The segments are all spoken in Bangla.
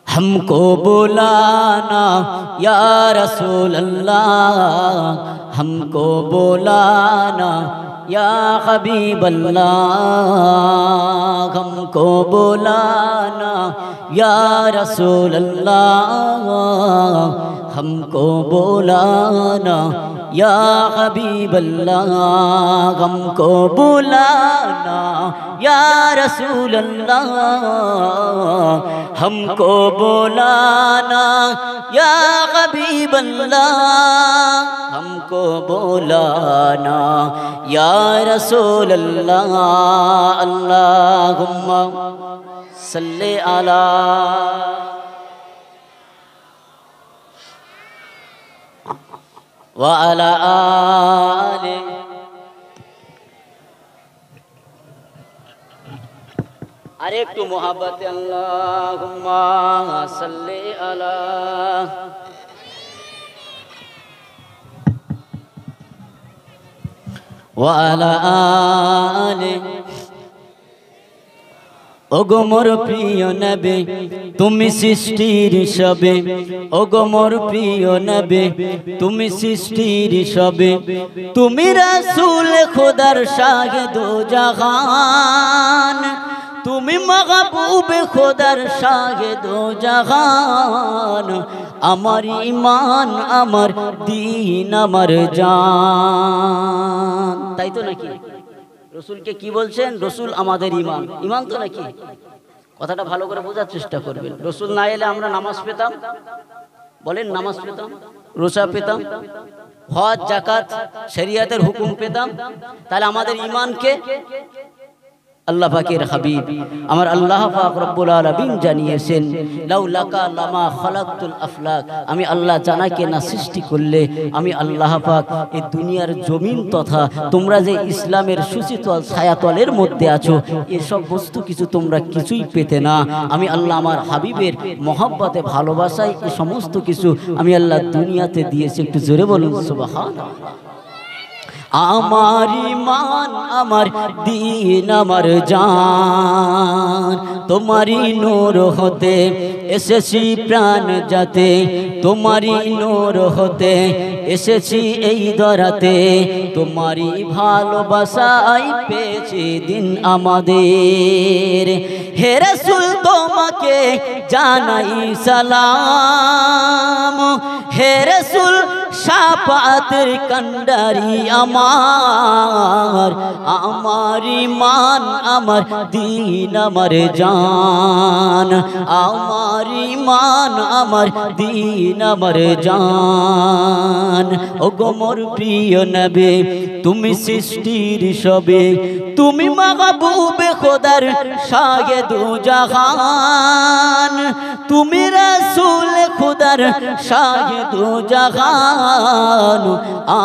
हमको बुलाना या रसूल अल्लाह, हमको बुलाना या हबीब अल्लाह, हमको बुलाना या रसूल अल्लाह, हमको बुलाना या हबीब अल्लाह, हमको बुलाना या रसूल अल्लाह, हमको बुलाना या हबीब अल्लाह, हमको बुलाना या रसूल अल्लाह। अल्लाहुम्मा सल्ले अला व अला आले। अरे एकटू मोहब्बत अल्लाहुम्मा सल्ले अला व अला आले। ओगो मोर प्रिय नबी तुमी सृष्टिर सबे, ओगो मोर प्रिय नबी तुमी सृष्टिर सबे, तुमी रसूल खुदार शाहिदो जहान, तुमी महबूब खुदार शाहिदो जहान, आमार ईमान आमार दीन आमार जान। ताई तो नाकि रसूल के की बोलছেন? रसूल आमादेर ईमान, ईमान तो नाकि? কথাটা ভালো করে বোঝার চেষ্টা করবেন। রসুল না এলে আমরা নামাজ পেতাম, বলেন নামাজ পেতাম, রোজা পেতাম, হজ যাকাত শরিয়তের হুকুম পেতাম, তাহলে আমাদের ঈমানকে আল্লাহ পাকের হাবিব আমার আল্লাহ পাক রব্বুল আলামিন জানিয়েছেন, লাউলাকা লামা খালাকতুল আফলাক, আমি আল্লাহ জানাকে না সৃষ্টি করলে আমি আল্লাহ পাক এই দুনিয়ার জমিন তথা তোমরা যে ইসলামের সুচিতল ছায়াতলের মধ্যে আছো এসব বস্তু কিছু তোমরা কিছুই পেতে না। আমি আল্লাহ আমার হাবিবের মহব্বতে ভালোবাসায় এই সমস্ত কিছু আমি আল্লাহ দুনিয়াতে দিয়েছি। একটু জোরে বলুন সুবহানাল্লাহ। আমার ঈমান আমার দীন আমার জান, তোমারই নূর হতে এসেছি প্রাণ যাতে, তোমারই নূর হতে এসেছি এই দরাতে, তোমারই ভালোবাসায় পেয়েছি দিন আমাদের। হে রাসূল তোমাকে জানাই সালাম, হে রাসূল শাফাতের কান্ডারি আমার, আমার ঈমান আমার দীন আমার জান, আমার ঈমান আমার দীন আমার জান। ওগো মোর প্রিয় নবী তুমি সৃষ্টির সবে, তুমি মাহবুবে খোদার শাহিদো জাহান, তুমি রাসূল খোদার শাহিদো জাহান,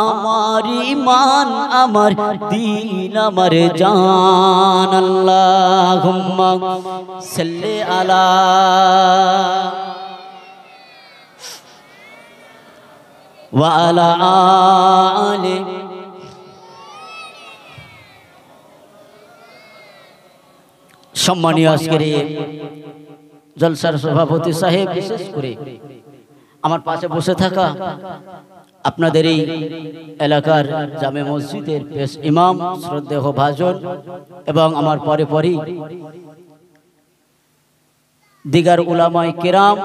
আমার ঈমান আমার দীন আমার জান। আল্লাহুম্মা সাল্লি আলা ওয়া আলা আলি। সম্মানীয় আজকের জলসার সভাপতি সাহেব, বিশেষ করে আমার পাশে বসে থাকা আপনাদের এই এলাকার জামে মসজিদের পেশ ইমাম শ্রদ্ধেয় ভাজন এবং আমার পরে পরেই দিগার উলামায়ে কেরাম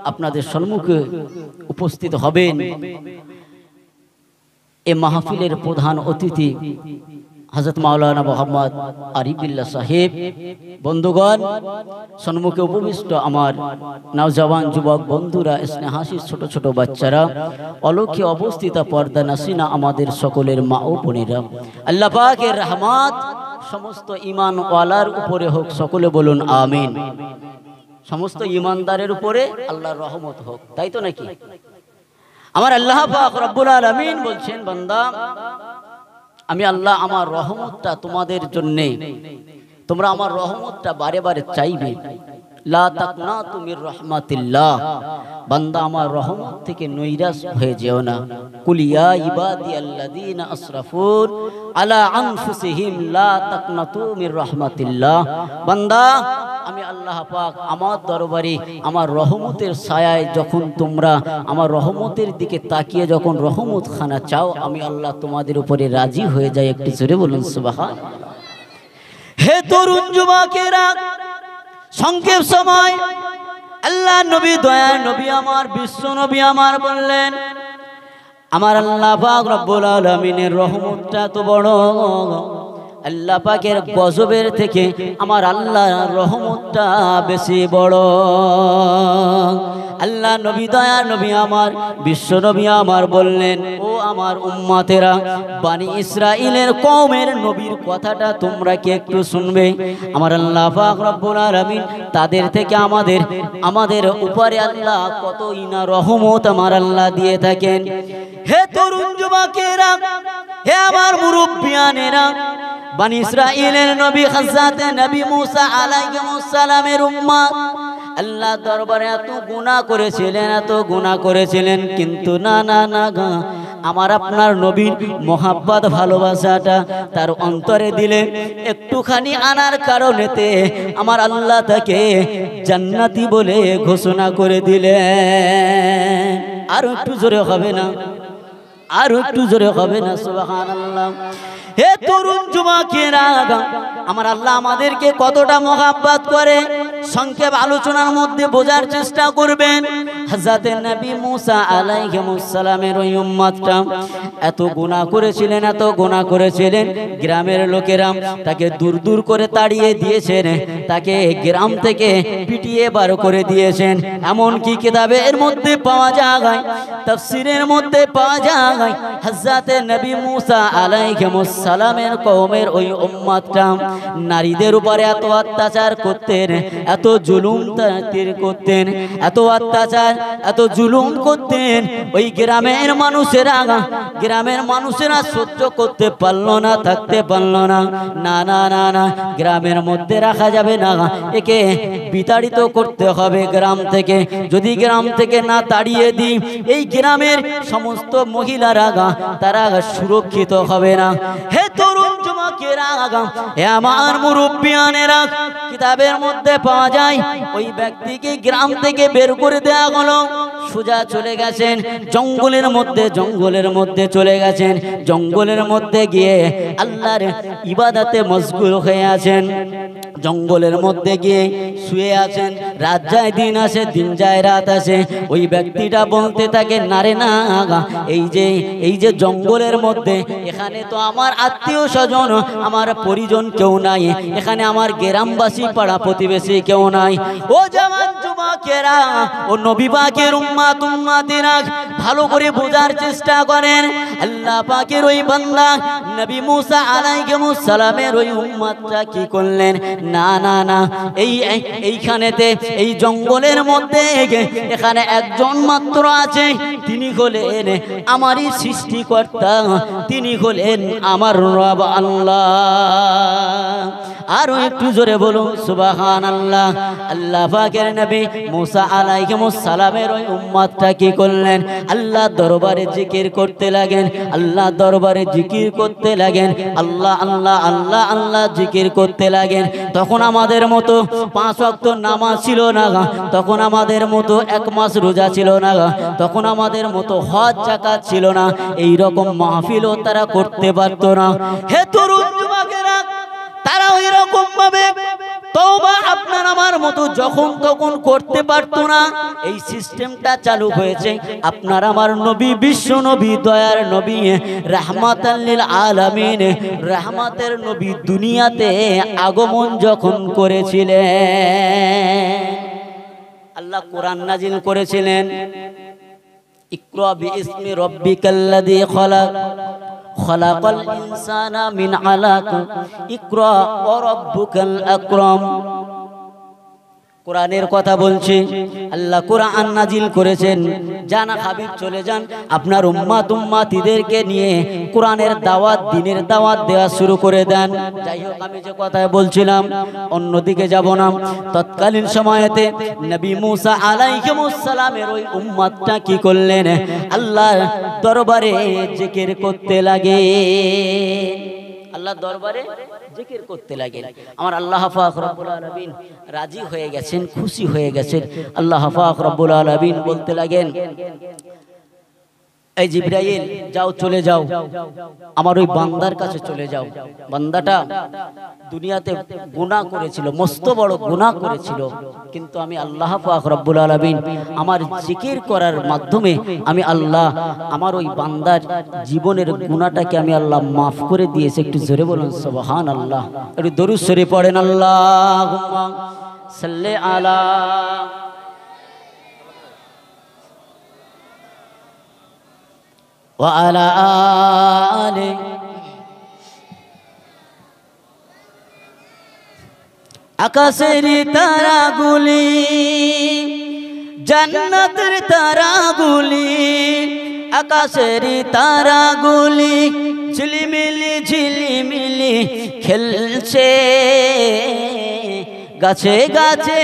আপনাদের সম্মুখে উপস্থিত হবেন। এই মাহফিলের প্রধান অতিথি হযরত মাওলানা মোহাম্মদ আরিফুল্লাহ সাহেব, বন্ধুগণ, সম্মুখে উপবিষ্ট আমার নওজওয়ান যুবক বন্ধুরা, স্নেহাশীষ ছোট ছোট বাচ্চারা, অলৌকিক অবস্থিতা পর্দা নাসিনা আমাদের সকলের মা ও বোনেরা, আল্লাহ পাকের রহমত সমস্ত ঈমানওয়ালার উপরে হোক, সকলে বলুন আমিন। সমস্ত ঈমানদারের উপরে আল্লাহর রহমত হোক, তাই তো নাকি? আমার আল্লাহ পাক রব্বুল আলামিন বলছেন, বান্দা আমি আল্লাহ আমার রহমতটা তোমাদের জন্য, তোমরা আমার রহমতটা বারে বারে চাইবে। লা তাকনাতু মির রাহমাতিল্লাহ, বান্দা আমার রহমত থেকে নৈরাশ হয়ে যেও না। কুল ইয়া ইবাদিয়াল্লাযীনা আসরাফু আলা আনফুসিহিম লা তাকনাতু মির রাহমাতিল্লাহ, বান্দা আমি আল্লাহ পাক আমার দরবারে আমার রহমতের ছায়ায় যখন তোমরা আমার রহমতের দিকে তাকিয়ে যখন রহমত খানা চাও, আমি আল্লাহ তোমাদের উপরে রাজি হয়ে যাই। একটু জোরে বলুন সুবহানাল্লাহ। হে তরুণ যুবকেরা, সংক্ষেপ সময় আল্লাহ নবী, দয়া নবী আমার, বিশ্ব নবী আমার বললেন, আমার আল্লাহ পাক রব্বুল আলামিনের রহমতটা তো বড়, আল্লাহ পাকের গজবের থেকে আমার আল্লাহর রহমতটা বেশি বড়। আল্লাহ নবী, দয়া নবী আমার, বিশ্ব নবী আমার বললেন, ও আমার উম্মতেরা, বনি ইসরাইলের কওমের নবীর কথাটা তোমরা কি একটু শুনবে? আমার আল্লাহ পাক রব্বুল আলামিন তাদের থেকে আমাদের উপরে আল্লাহ কত ইনা রহমত আমার আল্লাহ দিয়ে থাকেন। হে তরুণ যুবকেরা, হে আমার মুরব্বিয়ানেরা, বনি ইসরাইলের নবী হযরত নবী মুসা আলাইহিস সালামের উম্মত আল্লাহ দরবারে এত গুনাহ করেছিলেন, কিন্তু না আমার আপনার নবীর মোহাব্বত ভালোবাসাটা তার অন্তরে দিলে একটুখানি আনার কারণেতে আমার আল্লাহ তাকে জান্নাতি বলে ঘোষণা করে দিলেন। আরো একটু জোরে হবে না? আরো একটু জোরে হবে না? সুবহানাল্লাহ। হে তরুণ যুবকেরা, আমার আল্লাহ আমাদেরকে কতটা মোহাব্বত করে সংক্ষেপ আলোচনার মধ্যে বোঝার চেষ্টা করবেন। হযরত নবী মুসা আলাইহিস সালামের ওই উম্মতটা এত গুনাহ করেছিলেন, গ্রামের লোকেরা তাকে দূর করে তাড়িয়ে দিয়েছেন, তাকে গ্রাম থেকে পিটিয়ে বার করে দিয়েছেন। এমন কি কিতাবের মধ্যে পাওয়া যায়, তাফসীরের মধ্যে পাওয়া যায়, হযরত নবী মুসা আলাইহিস সালামের কওমের ওই উম্মতটা নারীদের উপরে এত অত্যাচার করতেন, এত জুলুম করতেন, এত অত্যাচার, এত জুলুম করতেন, ওই গ্রামের মানুষেরা সহ্য করতে পারলো না, থাকতে পারলো না। না, গ্রামের মধ্যে রাখা যাবে না, একে বিতাড়িত করতে হবে গ্রাম থেকে। যদি গ্রাম থেকে না তাড়িয়ে দিই, এই গ্রামের সমস্ত মহিলারা তারা সুরক্ষিত হবে না। হে তরুণ যুবকেরা, হে আমার মুরব্বিয়ানেরা, কিতাবের মধ্যে পাওয়া যায় ওই ব্যক্তিকে গ্রাম থেকে বের করে দেওয়া হলো, সোজা চলে গেছেন জঙ্গলের মধ্যে চলে গেছেন। জঙ্গলের মধ্যে গিয়ে আল্লাহর ইবাদতে মশগুল হয়ে আছেন, জঙ্গলের মধ্যে গিয়ে শুয়ে আছেন। রাত যায় দিন আসে, দিন যায় রাত আসে। ওই ব্যক্তিটা বলতে থাকে, না রে না, এই যে জঙ্গলের মধ্যে, এখানে তো আমার আত্মীয় স্বজন, আমার পরিজন কেউ নাই, এখানে আমার গ্রামবাসী পাড়া প্রতিবেশী কেউ নাই। ও জওয়ান যুবকেরা, ও নবী পাকের উম্মতেরা, ভালো করে বোঝার চেষ্টা করেন। আল্লাহ পাকের ওই বান্দা নবী মুসা আলাইহিস সালামের ওই উম্মতটা কি করলেন? না, এইখানেতে, এই জঙ্গলের মধ্যে এখানে একজন মাত্র আছে, তিনি হলেন আমারই সৃষ্টিকর্তা, তিনি হলেন আমার রব আল্লাহ। আরো একটু জোরে বলুন সুবহানাল্লাহ। আল্লাহ পাকের নবী মুসা আলাইহিস সালামের ওই উম্মতটা কি করলেন? আল্লাহ দরবারে জিকির করতে লাগেন, আল্লাহ দরবারে জিকির করতে লাগেন, আল্লাহ আল্লাহ আল্লাহ আল্লাহ জিকির করতে লাগেন। তখন আমাদের মতো 5 ওয়াক্ত নামাজ ছিল না, তখন আমাদের মতো 1 মাস রোজা ছিল না, তখন আমাদের মতো হজ যাকাত ছিল না, এই রকম মাহফিলও তারা করতে পারত না। হে তরুণ যুবকেরা, তারা ওই রকম ভাবে তওবা আপনার আমার মতো যখন তখন করতে পারতো না। এই সিস্টেমটা চালু হয়েছে আপনার আমার নবী, বিশ্ব নবী, দয়ার নবী, রাহমাতাল লিল আলামিন, রহমতের নবী দুনিয়াতে আগমন যখন করেছিলেন, আল্লাহ কোরআন নাজিল করেছিলেন, ইকরা বিইসমি রাব্বিকাল্লাযী খলাক, খলাকাল ইনসানা মিন আলাক, ইকরা ওয়া রাব্বুকাল আকরাম। কোরআনের কথা বলছে, আল্লাহ কোরআন নাজিল করেছেন, জানা হাবিব চলে যান আপনার উম্মাতিদেরকে নিয়ে কোরআনের দাওয়াত, দ্বীনের দাওয়াত দেওয়া শুরু করে দেন। যাই হোক, আমি যে কথা বলছিলাম অন্যদিকে যাব না। তৎকালীন সময়েতে নবী মুসা আলাইহিস সালামের ওই উম্মতটা কি করলেন, আল্লাহর দরবারে জিকির করতে লাগে, আল্লাহর দরবারে জিকির করতে লাগেন। আমার আল্লাহ পাক রব্বুল আলামিন রাজি হয়ে গেছেন, খুশি হয়ে গেছেন। আল্লাহ পাক রব্বুল আলামিন বলতে লাগেন, এই জিবরাইল যাও, চলে যাও আমার ওই বান্দার কাছে চলে যাও। বান্দাটা দুনিয়াতে গুনাহ করেছিল, মস্ত বড় গুনাহ করেছিল, কিন্তু আমি আল্লাহ পাক রব্বুল আলামিন আমার জিকির করার মাধ্যমে আমি আল্লাহ আমার ওই বান্দার জীবনের গুনাহটাকে আমি আল্লাহ মাফ করে দিয়েছি। একটু জোরে বলুন সুবহানাল্লাহ। একটু দরুদ শরীফ পড়েন, আল্লাহুম্মা সাল্লি আলা ওয়া আলা আলি আকাশের তারাগুলি, জান্নাতের তারাগুলি, আকাশের তারাগুলি ঝিলিমিলি ঝিলিমিলি খেলছে, গাছে গাছে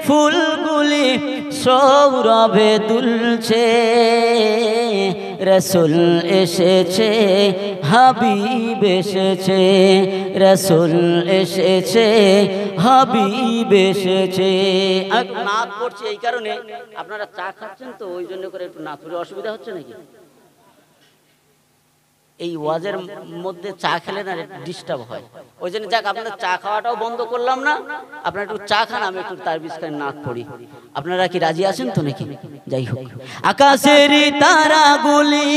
ফুলগুলি সৌরভে দুলছে, রাসূল এসেছে, হাবিব এসেছে, রাসূল এসেছে, হাবিব এসেছে। নাত পড়ছি এই কারণে, আপনারা চা খাচ্ছেন তো ওই জন্য করে একটু নাত পড়ে অসুবিধা হচ্ছে নাকি? এই ওয়াজের মধ্যে চা খেলে না ডিস্টার্ব হয়, ওই জন্য যাক আপনাদের চা খাওয়াটাও বন্ধ করলাম না, আপনারা একটু চা খান, আমি একটু তার বিস্তারে নাক পড়ি। আপনারা কি রাজি আছেন তো নাকি? যাই হোক, আকাশের তারাগুলি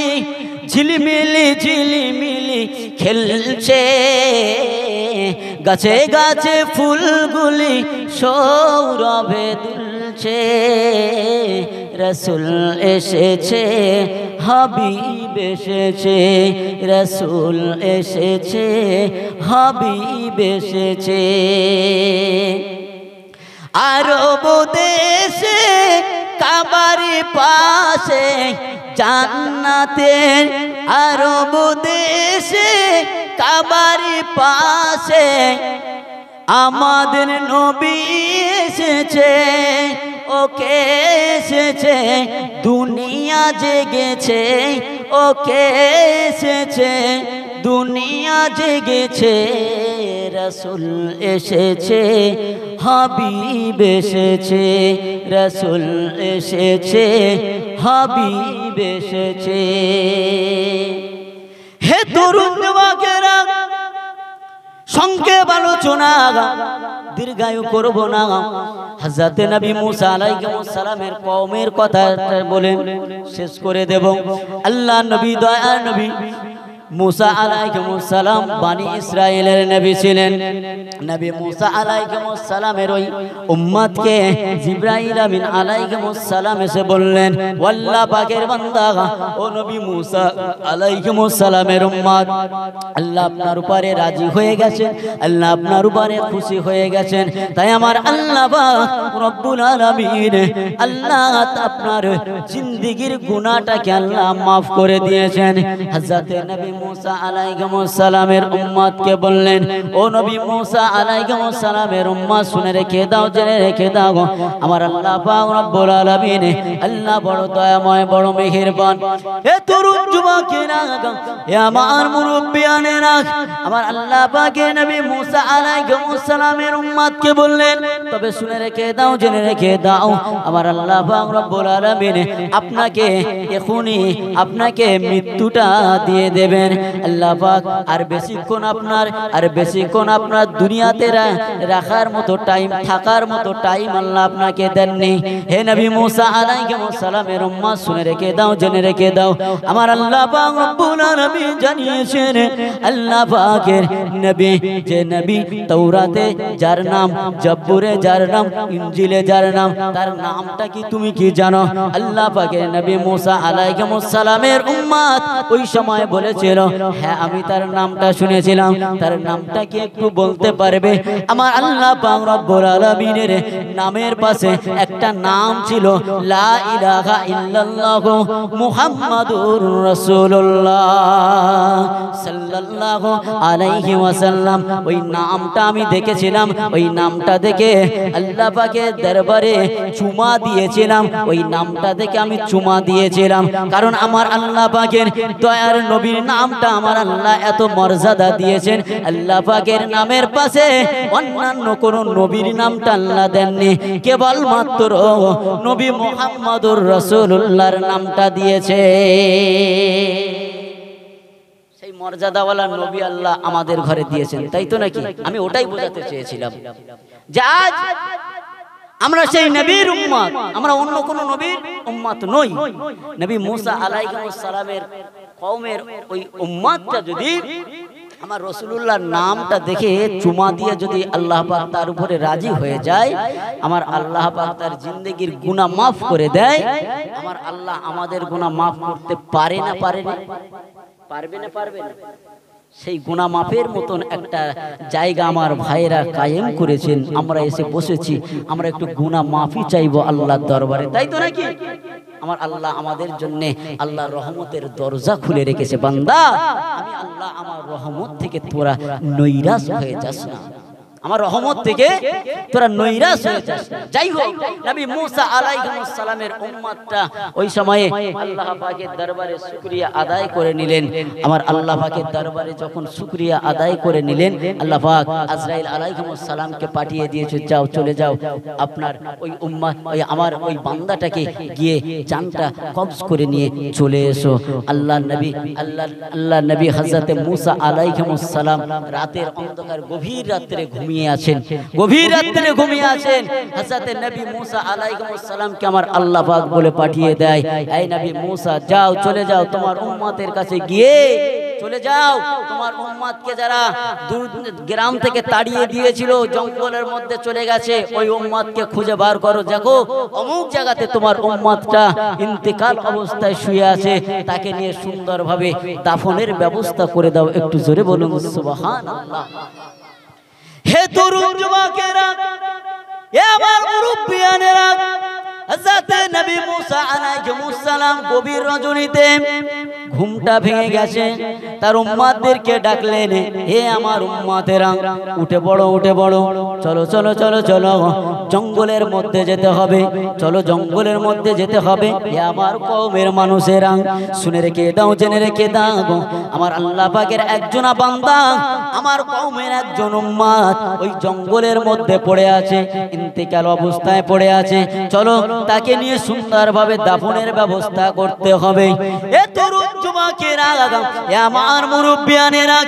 ঝিলিমিলি ঝিলিমিলি খেলছে, গাছে গাছে ফুলগুলি সৌরভে দুলছে, রাসূল এসেছে, হাবিব এসেছে, রাসূল এসেছে, হাবিব এসেছে। আরব দেশে কাবার পাশে জান্নাতের, আরব দেশে কাবার পাশে আমাদের নবী এসেছে, ওকে এসেছে, দুনিয়া জেগেছে, ওকে এসেছে, দুনিয়া জেগেছে, রাসূল এসেছে, হাবিব এসেছে, রাসূল এসেছে, হাবিব এসেছে। হে তরুণ যুবকেরা, সংক্ষেপ আলোচনা দীর্ঘায়ু করব না। হযরত নবী মুসা আলাইহিস সালামের কওমের কথা বলে শেষ করে দেব। আল্লাহ নবী, দয়ার নবী মুসা আলাইহিস সালাম বনি ইসরাইলের নবী ছিলেন। নবী মুসা আলাইহিস সালামের ওই উম্মতকে জিবরাইল আমিন আলাইহিস সালাম এসে বললেন, আল্লাহ পাকের বান্দা ও নবী মুসা আলাইহিস সালামের উম্মত, আল্লাহ আপনার উপরে রাজি হয়ে গেছেন, আল্লাহ আপনার উপরে খুশি হয়ে গেছেন, তাই আমার আল্লাহ পাক রব্বুল আলামিন আল্লাহ আপনার জিন্দেগীর গুনাহটাকে আল্লাহ maaf করে দিয়েছেন। হযরত নবী মুসা আলাইহিস সালামের উম্মতকে বললেন, ও নবী মুসা আলাইহিস সালামের উম্মত শুনে রেখে দাও, জেনে রেখে দাও, আমার আল্লাহ পাক রব্বুল আলামিন আল্লাহ বড় দয়াময়, বড় মেহেরবান। হে তরুণ যুবকেরা, হে আমার মুরব্বিয়ানেরা, আমার আল্লাহ পাক নবী মুসা আলাইহিস সালামের উম্মতকে বললেন, তবে শুনে রেখে দাও, জেনে রেখে দাও, আমার আল্লাহ পাক রব্বুল আলামিন আপনাকে এখনই আপনাকে মৃত্যুটা দিয়ে দেবেন। আল্লাহ পাক আর বেশিক্ষণ আপনার দুনিয়াতে রাখার মতো টাইম, থাকার মতো টাইম আল্লাহ আপনাকে দেননি। হে নবী মুসা আলাইহিস সালামের উম্মত শুনে রেখে দাও, জেনে রেখে দাও, আমার আল্লাহ পাক রব্বুল আলামিন জানিয়েছেন, আল্লাহ পাকের নবী, যে নবী তাওরাতে যার নাম, জব্বুরে যার নাম, ইনজিলে যার নাম, তার নামটা কি তুমি কি জানো? আল্লাহ পাকের নবী মুসা আলাইহিস সালামের উম্মত ওই সময় বলেছিল, ছিল? হ্যাঁ, আমি তার নামটা শুনেছিলাম। তার নামটা কি একটু বলতে পারবে? আমার আল্লাহ পাক রব্বুল আলামিনের নামের পাশে একটা নাম ছিল, লা ইলাহা ইল্লাল্লাহু মুহাম্মাদুর রাসূলুল্লাহ সাল্লাল্লাহু আলাইহি ওয়াসাল্লাম। ওই নামটা আমি দেখেছিলাম। ওই নামটা দেখে আল্লাহ পাকের দরবারে চুমা দিয়েছিলাম। ওই নামটা দেখে আমি চুমা দিয়েছিলাম, কারণ আমার আল্লাহ পাকের দয়ার নবীর নামটা আমার আল্লাহ এত মর্যাদা দিয়েছেন। আল্লাহ পাকের নামের পাশে অন্যান্য কোন নবীর নামটা আল্লাহ দেননি, কেবলমাত্র নবী মুহাম্মদুর রাসূলুল্লাহর নামটা দিয়েছে। সেই মর্যাদাওয়ালা নবী আল্লাহ আমাদের ঘরে দিয়েছেন, তাই তো নাকি? আমি ওটাই বোঝাতে চেয়েছিলাম যে আজ আমরা সেই নবীর উম্মত, আমরা অন্য কোন নবীর উম্মত নই। নবী মুসা আলাইহিস সালামের কওমের ওই উম্মতটা যদি আমার রাসূলুল্লাহর নামটা দেখে চুমা দিয়ে যদি আল্লাহ পাক তার উপরে রাজি হয়ে যায়, আমার আল্লাহ পাক তার জিন্দেগির গুনাহ মাফ করে দেয়, আমার আল্লাহ আমাদের গুনাহ মাফ করতে পারে না? পারে না? পারবে না? পারবে না? সেই গুনাহ মাফের মতন একটা জায়গা আমার ভাইরা কায়েম করেছেন। আমরা এসে বসেছি, আমরা একটু গুনাহ মাফি চাইবো আল্লাহর দরবারে, তাই তো নাকি? আমার আল্লাহ আমাদের জন্য আল্লাহর রহমতের দরজা খুলে রেখেছে। বান্দা, আমি আল্লাহ আমার রহমত থেকে তোরা নৈরাশ হয়ে যাস না, আমার রহমত থেকে তোরা নৈরাশ হয়ে যাস। যাই হোক, নবী মুসা আলাইহিস সালামের উম্মতটা ওই সময়ে আল্লাহ পাকের দরবারে শুকরিয়া আদায় করে নিলেন। আমার আল্লাহ পাকের দরবারে যখন শুকরিয়া আদায় করে নিলেন, আল্লাহ পাক আজরাইল আলাইহিস সালামকে পাঠিয়ে দিয়েছে, যাও চলে যাও, আপনার ওই উম্মত ওই আমার ওই বান্দাটাকে গিয়ে জানটা কবজ করে নিয়ে চলে এসো। আল্লাহ নবী হযরত মুসা আলাইহিস সালাম রাতের অন্ধকার গভীর রাত্রে ঘুমিয়ে আছেন, গভীর রাত্রে ঘুমিয়ে আছেন। হযরত নবী মুসা আলাইহিস সালামকে আমার আল্লাহ পাক বলে পাঠিয়ে দেয়, এই নবী মুসা, যাও চলে যাও, তোমার উম্মতের কাছে গিয়ে চলে যাও, তোমার উম্মতকে যারা দূর গ্রাম থেকে তাড়িয়ে দিয়েছিল, জঙ্গলের মধ্যে চলে গেছে, ওই উম্মতকে খুঁজে বার করো। দেখো অমুক জায়গাতে তোমার উম্মতটা ইন্তেকাল অবস্থায় শুয়ে আছে, তাকে নিয়ে সুন্দরভাবে দাফনের ব্যবস্থা করে দাও। একটু জোরে বলুন সুবহানাল্লাহ। হে তরুণ যুবকেরা, এ আমার মুরব্বিয়ানেরা, হযরত নবী মুসা আলাইহিস সালাম গভীর রজনীতে ঘুমটা ভেঙে গেছে, তার উম্মতদেরকে ডাকলেন, হে আমার উম্মতেরা, উঠে পড়ো, উঠে পড়ো, চলো চলো চলো চলো, জঙ্গলের মধ্যে যেতে হবে, চলো জঙ্গলের মধ্যে যেতে হবে। হে আমার কওমের মানুষেরা, শুনে রেখে দাও, জেনে রেখে দাও, আমার আল্লাহ পাকের একজন বান্দা, আমার কওমের একজন উম্মত ওই জঙ্গলের মধ্যে পড়ে আছে, ইন্তেকাল অবস্থায় পড়ে আছে, চলো তাকে নিয়ে সুন্দরভাবে দাফনের ব্যবস্থা করতে হবে। এ তরুণ যুবকেরা, আমার মুরব্বিয়ানেরা,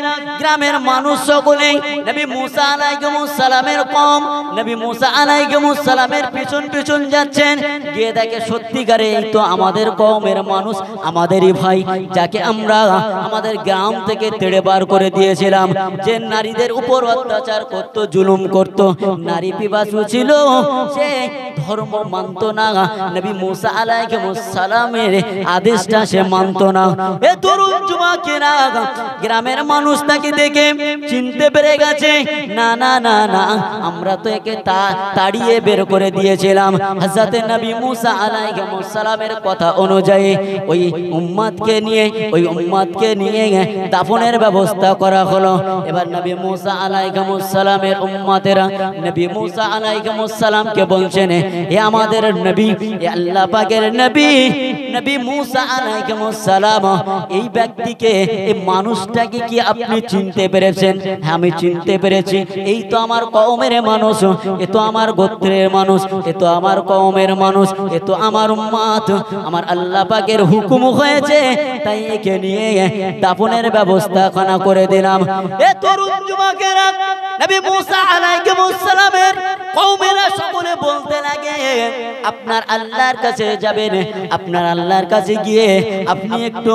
গ্রামের মানুষ সকলেই নবী মুসা আলাইহিস সালামের কওম নবী মুসা আলাইহিস সালামের পিছন পিছন যাচ্ছেন। গিয়ে দেখে সত্যিকারে এই তো আমাদের কওমের মানুষ, আমাদেরই ভাই, যাকে আমরা আমাদের গ্রাম থেকে তেড়ে বার করে দিয়েছিলাম, যে নারীদের উপর অত্যাচার করত, জুলুম করত, নারী পিপাসু ছিল, সে ধর্ম মানত না, নবী মুসা আলাইহিস সালামের আদেশটা সে মানত না। এ তরুণ যুবকেরা, গ্রামের মানুষ তাকে দেখে চিনতে পেরে গেছে, না না না না, আমরা তো একে তাড়িয়ে বের করে দিয়েছিলাম। হযরত নবী মুসা আলাইহিস সালামের কথা অনুযায়ী ওই উম্মতকে নিয়ে দাফনের ব্যবস্থা করা হলো। এবার নবী মুসা আলাইহিস সালামের উম্মতেরা নবী মুসা আলাইহিস সালামকে বলছেন, হে আমাদের নবী, হে আল্লাহ পাকের নবী, নবী মুসা আলাইহিস সালাম, এই ব্যক্তিকে, এই মানুষটাকে কি আপনি চিনতে পেরেছেন? হ্যাঁ, আমি চিনতে পেরেছি, এই তো আমার কওমের মানুষ, এ তো আমার গোত্রের মানুষ, এ তো আমার কওমের মানুষ, এ তো আমার উম্মত, আমার আল্লাহ পাকের হুকুম হয়েছে, তাই একে নিয়ে দাফনের ব্যবস্থা করে দিলাম। এ তরুণ যুবকেরা, নবী মুসা আলাইহিস সালামের কওমেরা সকলে বলতে লাগে, আপনার আল্লাহর কাছে যাবেন, আপনার আল্লাহর কাছে গিয়ে আপনি একটু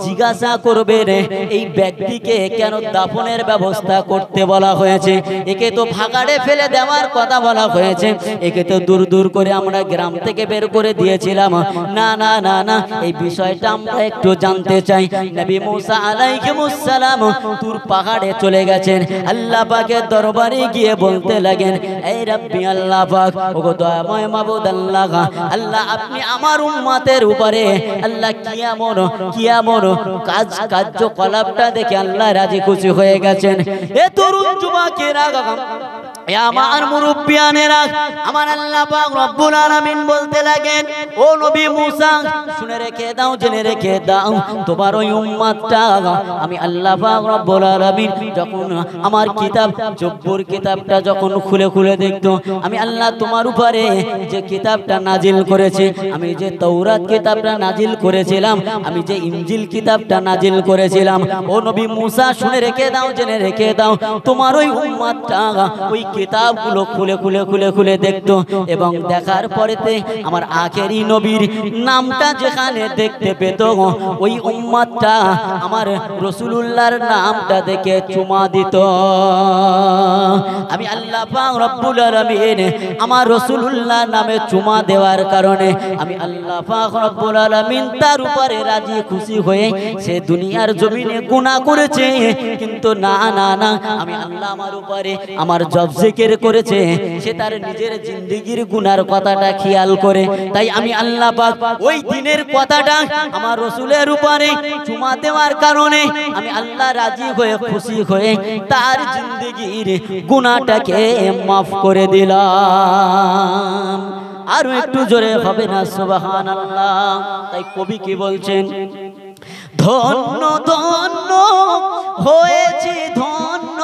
জিজ্ঞাসা করবেন, এই ব্যক্তিকে কেন দাফনের ব্যবস্থা করতে বলা হয়েছে? একে তো ভাগাড়ে ফেলে দেওয়ার কথা বলা হয়েছে, একে তো দূর দূর করে আমরা গ্রাম থেকে বের করে দিয়েছিলাম। না না না না, এই বিষয়টা আমরা একটু জানতে চাই। নবী মুসা আলাইহিস সালাম তুর পাহাড়ে চলে গেছেন, আল্লাহ পাকের দরবারে গিয়ে বলতে লাগেন, এই রব্বি আল্লাহ পাক, ওগো দয়াময় মাবুদ আল্লাহ, আল্লাহ আপনি আমার উম্মতের উপরে আল্লাহ কি এমন কার্যকলাপটা দেখে আল্লাহ রাজি খুশি হয়ে গেছেন। এ তরুণ যুবকেরা, আমার মুরব্বিয়ানেরা, আমার আল্লাহ পাক রব্বুল আলামিন বলতে লাগেন, ও নবী মুসা শুনে রেখে দাও, জেনে রেখে দাও, তোমার ওই উম্মতটা আমি আল্লাহ পাক রব্বুল আলামিন যখন আমার কিতাব জব্বুর কিতাবটা যখন খুলে খুলে দেখতো, আমি আল্লাহ তোমার উপরে যে কিতাবটা নাজিল করেছি, আমি যে তাওরাত কিতাবটা নাজিল করেছিলাম, আমি যে ইনজিল কিতাবটা নাজিল করেছিলাম, ও নবী মুসা শুনে রেখে দাও, জেনে রেখে দাও, তোমার ওই উম্মতটা ওই কিতাবগুলো খুলে খুলে খুলে খুলে দেখতো, এবং দেখার পরেতে আমার আখেরি নবীর নামটা যেখানে দেখতে পেত, ওই উম্মতটা আমার রাসূলুল্লাহর নামটা দেখে চুমা দিত। আমি আল্লাহ পাক রব্বুল আলামিন আমার রাসূলুল্লাহ নামে চুমা দেওয়ার কারণে আমি আল্লাহ পাক রব্বুল আলামিন তার উপরে রাজি খুশি হয়ে সে দুনিয়ার জমিনে গুনাহ করেছে, কিন্তু না না না, আমি আল্লাহ আমার উপরে আমার জব জিকির করেছে, সে তার নিজের জিন্দেগির গুনার কথাটা খেয়াল করে, তাই আমি আল্লাহ পাক ওই দিনের কথাটা আমার রাসূলের উপরে চুমা দেওয়ার কারণে আমি আল্লাহ রাজি হয়ে খুশি হয়ে তার জিন্দেগির গুনাহটাকে মাফ করে দিলাম। আরো একটু জোরে হবে না সুবহানাল্লাহ? তাই কবি কি বলছেন, ধন্য ধন্য হয়েছে ধন্য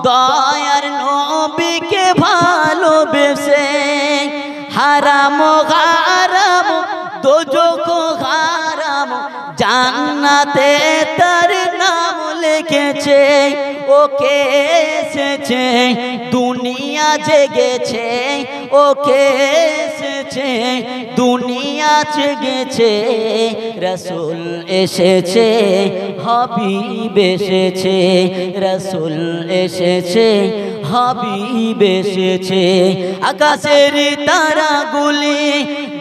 দয়ার নবীকে ভালোবেসে, হারাম হারাম দোজখ হারাম জান্নাতে তার নাম লিখেছে, ওকে এসেছে দুনিয়া জেগেছে, ওকে এসেছে দুনিয়া জেগেছে, রাসূল এসেছে হাবিব এসেছে, রাসূল এসেছে হাবিব এসেছে, আকাশের তারাগুলি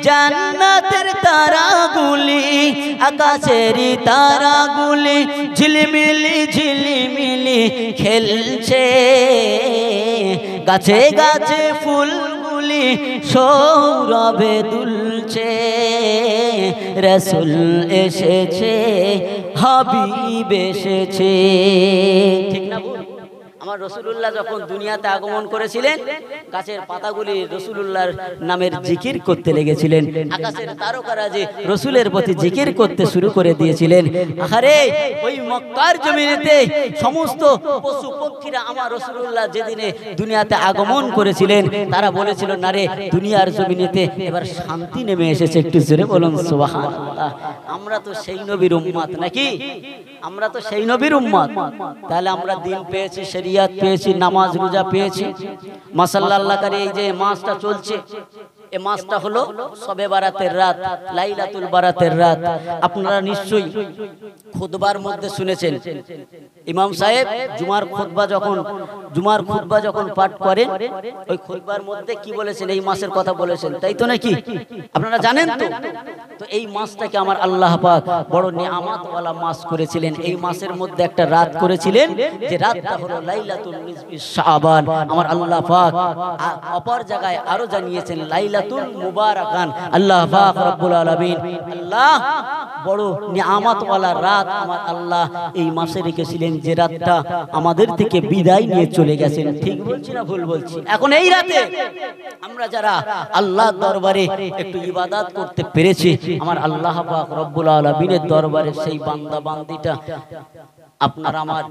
জান্নাতের তারাগুলি, আকাশের তারাগুলি ঝিলমিলি ঝিলমিলি খেলছে, গাছে গাছে ফুলগুলি সৌরভে দুলছে, রাসূল এসেছে হাবিব এসেছে। ঠিক না? আমার রাসূলুল্লাহ যখন দুনিয়াতে আগমন করেছিলেন, গাছের পাতাগুলি রাসূলুল্লাহর নামের জিকির করতে লেগেছিলেন, আকাশের তারকারা যে রাসূলের প্রতি জিকির করতে শুরু করে দিয়েছিলেন। আরে ওই মক্কার জমিনেতে সমস্ত পশু পক্ষীরা আমার রাসূলুল্লাহ যেদিনে দুনিয়াতে আগমন করেছিলেন, তারা বলেছিল, না রে দুনিয়ার জমিনেতে এবার শান্তি নেমে এসেছে। একটু জোরে বলুন সুবহানাল্লাহ। আমরা তো সেই নবীর উম্মত নাকি? আমরা তো সেই নবীর উম্মত। তাহলে আমরা দিন পেয়েছি, শরিয়াত পেয়েছি, নামাজ রোজা পেয়েছি। মাশাআল্লাহ করে এই যে মাসটা চলছে, এই মাসটা হলো শবে বারাতের রাত, লাইলাতুল বারাতের রাত। আপনারা নিশ্চয়ই খুতবার মধ্যে শুনেছেন, ইমাম সাহেব জুমার খুতবা যখন পাঠ করেন, ওই খুতবার মধ্যে কি বলেছেন? এই মাসের কথা বলেছেন, তাই তো নাকি? আপনারা জানেন তো? তো এই মাসটাকে আমার আল্লাহ পাক বড় নিয়ামত ওয়ালা মাস করেছিলেন। এই মাসের মধ্যে একটা রাত করেছিলেন, যে রাতটা হলো লাইলাতুল নিসফি শাবান। আমার আল্লাহ পাক অপর জায়গায় আরো জানিয়েছেন লাইলাতুল মুবারাকান। আল্লাহ পাক রব্বুল আলামিন আল্লাহ বড় নিয়ামত ওয়ালা রাত আমার আল্লাহ এই মাসে রেখেছিলেন, যে রাতটা আমাদের থেকে বিদায় নিয়ে চলে গেছেন। ঠিক বলছি না ভুল বলছি? এখন এই রাতে আমরা যারা আল্লাহর দরবারে একটু ইবাদত করতে পেরেছি, আমার আল্লাহ পাক রব্বুল আলামিনের দরবারে সেই বান্দা বান্দিটা আপনার আমার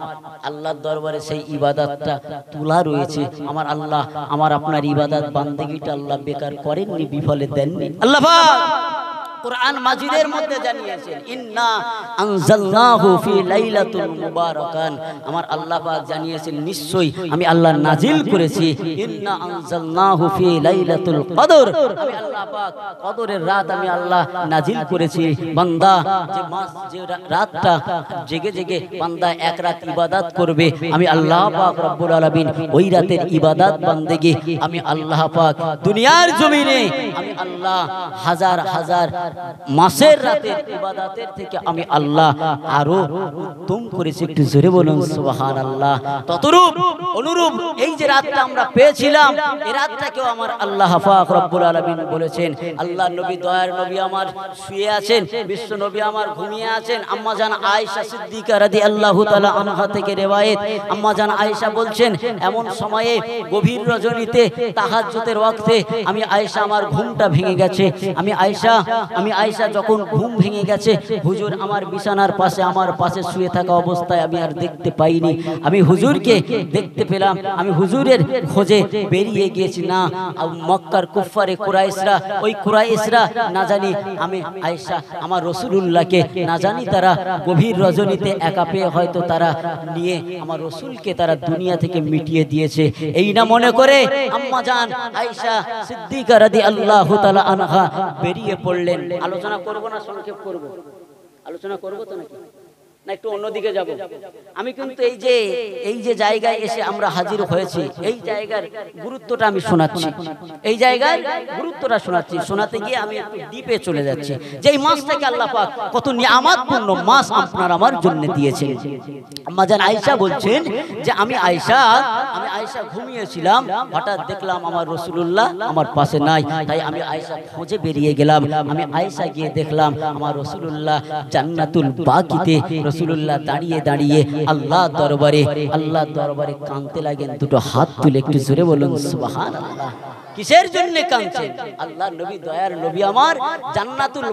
আল্লাহর দরবারে সেই ইবাদতটা তোলা রয়েছে। আমার আল্লাহ আমার আপনার ইবাদত বান্দেগিটা আল্লাহ বেকার করেননি, বিফলে দেননি। আল্লাহ পাক কুরআন মাজিদের মধ্যে জানিয়েছেন, ইন্না আনজালনাহু ফি লাইলাতুল মুবারাকান, আমার আল্লাহ পাক জানিয়েছেন নিশ্চয়ই আমি আল্লাহ নাজিল করেছি, ইন্না আনজালনাহু ফি লাইলাতুল কদর, আমি আল্লাহ পাক কদরের রাত আমি আল্লাহ নাজিল করেছি। বান্দা যে মাস যে রাতটা জেগে জেগে বান্দা এক রাত ইবাদত করবে, আমি আল্লাহ পাক রব্বুল আলামিন ওই রাতের ইবাদত বান্দেগি আমি আল্লাহ পাক দুনিয়ার জমিনে আমি আল্লাহ হাজার হাজার মাসের রাতের ইবাদতের থেকে আমি আল্লাহ আরো উত্তম করেছি। একটু জোরে বলুন সুবহানাল্লাহ। ততরূপ অনুরূপ এই যে রাতটা আমরা পেয়েছিলাম, এই রাতটাকেও আমার আল্লাহ পাক রব্বুল আলামিন বলেছেন, আল্লাহ নবী দয়ার নবী আমার শুয়ে আছেন, বিশ্ব নবী আমার ঘুমিয়ে আছেন। আম্মা জান আয়েশা সিদ্দিকা রাদিয়াল্লাহু তাআলা আনহা থেকে রিওয়ায়াত, আম্মা জান আয়েশা বলছেন এমন সময়ে গভীর রজনীতে তাহাজ্জুদের ওয়াক্তে আমি আয়েশা আমার ঘুমটা ভেঙে গেছে। আমি আয়েশা যখন ঘুম ভেঙে গেছে, হুজুর আমার বিছানার পাশে আমার পাশে শুয়ে থাকা অবস্থায় আমি আর দেখতে পাইনি। আমি হুজুরকে দেখতে পেলাম, আমি হুজুরের খোঁজে বেরিয়ে গিয়েছি। না মক্কার কুফারে কুরাইশরা, ওই কুরাইশরা না জানি আমি আয়েশা আমার রাসূলুল্লাহকে না জানি তারা গভীর রজনীতে একা পেয়ে হয়তো তারা নিয়ে আমার রাসূলকে তারা দুনিয়া থেকে মিটিয়ে দিয়েছে। এই না মনে করে আম্মা জান আয়েশা সিদ্দিকা রাদিয়াল্লাহু তাআলা আনহা বেরিয়ে পড়লেন। আলোচনা করব না সংক্ষেপ করব? আলোচনা করব তো নাকি না একটু অন্যদিকে যাব? আমি কিন্তু এই যে জায়গায় এসে আমরা হাজির হয়েছি, এই জায়গার গুরুত্বটা আমি শোনাচ্ছি, এই জায়গার গুরুত্বটা শোনাচ্ছি। শোনাতে গিয়ে আমি একটু ডিপে চলে যাচ্ছি যে এই মাসটাকে আল্লাহ পাক কত নিয়ামতপূর্ণ মাস আপনার আমার জন্য দিয়েছেন। আম্মা জান আয়েশা বলছেন যে আমি আয়েশা ঘুমিয়েছিলাম, হঠাৎ দেখলাম আমার রাসূলুল্লাহ আমার পাশে নাই, তাই আমি আয়েশা খোঁজে বেরিয়ে গেলাম। আমি আয়েশা গিয়ে দেখলাম আমার রাসূলুল্লাহ জান্নাতুল বাকিতে রাসূলুল্লাহ দাঁড়িয়ে দাঁড়িয়ে আল্লাহ দরবারে কাঁদতে লাগেন। দুটো হাত তুলে একটু জোরে বলুন সুবহানাল্লাহ। কিসের জন্য কাঁদছেন? আল্লাহ নবী দয়ার নবী আমার জান্নাতুল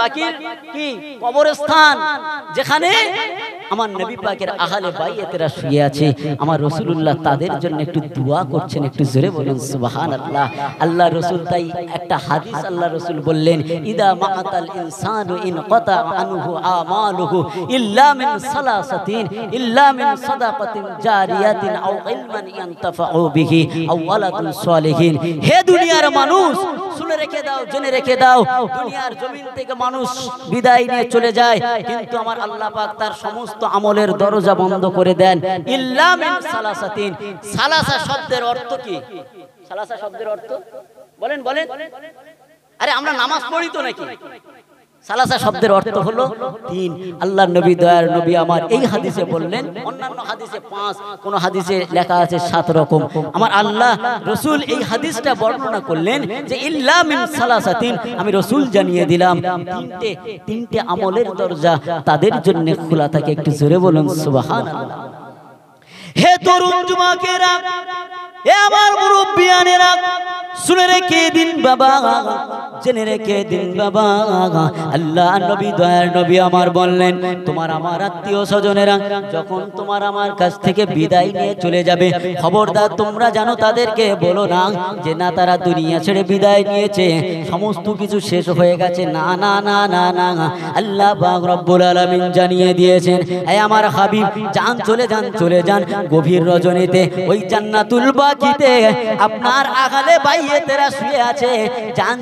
বাকির কি কবরস্থান, যেখানে আমার নবী পাকের আহলে বাইতেরা শুয়ে আছে, আমার রাসূলুল্লাহ তাদের জন্য একটু দোয়া করছেন। একটু জোরে বলুন সুবহানাল্লাহ। আল্লাহ রাসূল তাই একটা হাদিস আল্লাহ রাসূল বললেন, ইদা মাআতাল ইনসানু ইন কাতা আনহু আমালুহু ইল্লা মিন সাদাকাতিন জারিয়াতিন আও ইলমান ইয়ানতাফাউ বিহি আও ওয়ালাদুন সালিহিন। হে দুনিয়ার মানুষ, শুনে রেখে দাও, জেনে রেখে দাও, দুনিয়ার জমিন থেকে মানুষ বিদায় নিয়ে চলে যায়, কিন্তু আমার আল্লাহ পাক তার সমস্ত আমলের দরজা বন্ধ করে দেন। ইল্লা মিন সালাসাতিন। সালাসা শব্দের অর্থ কি? সালাসা শব্দের অর্থ বলেন। আরে আমরা নামাজ পড়ি তো নাকি? সালাসা শব্দের অর্থ হলো তিন। আল্লাহ নবী দয়ার নবী আমার এই হাদিসে বললেন, অন্যান্য হাদিসে 5, কোন হাদিসে লেখা আছে 7 রকম। আমার আল্লাহ রাসূল এই হাদিসটা বর্ণনা করলেন যে ইল্লা মিন সালাসাতিন, আমি রাসূল জানিয়ে দিলাম তিনটে আমলের দরজা তাদের জন্য খোলা থাকে। একটু জোরে বলুন সুবহানাল্লাহ। হে তরুণ যুবকেরা, হে আমার মুরব্বিয়ানেরা, শুনে রেখে দিন বাবা, জেনে রেখে দিন বাবা, আল্লাহ নবী দয়ার নবী আমার বললেন, তোমার আমার আত্মীয় স্বজনেরা যখন তোমার আমার কাছ থেকে বিদায় নিয়ে চলে যাবে, খবরদার তোমরা জানো তাদেরকে বলো না যে না তারা দুনিয়া ছেড়ে বিদায় নিয়েছে, সমস্ত কিছু শেষ হয়ে গেছে। না না না না না, আল্লাহ পাক রব্বুল আলামিন জানিয়ে দিয়েছেন, হে আমার হাবিব যান, চলে যান গভীর রজনীতে ওই জান্নাতুল বাকিতে আপনার আহলে বাইতেরা শুয়ে আছে। যান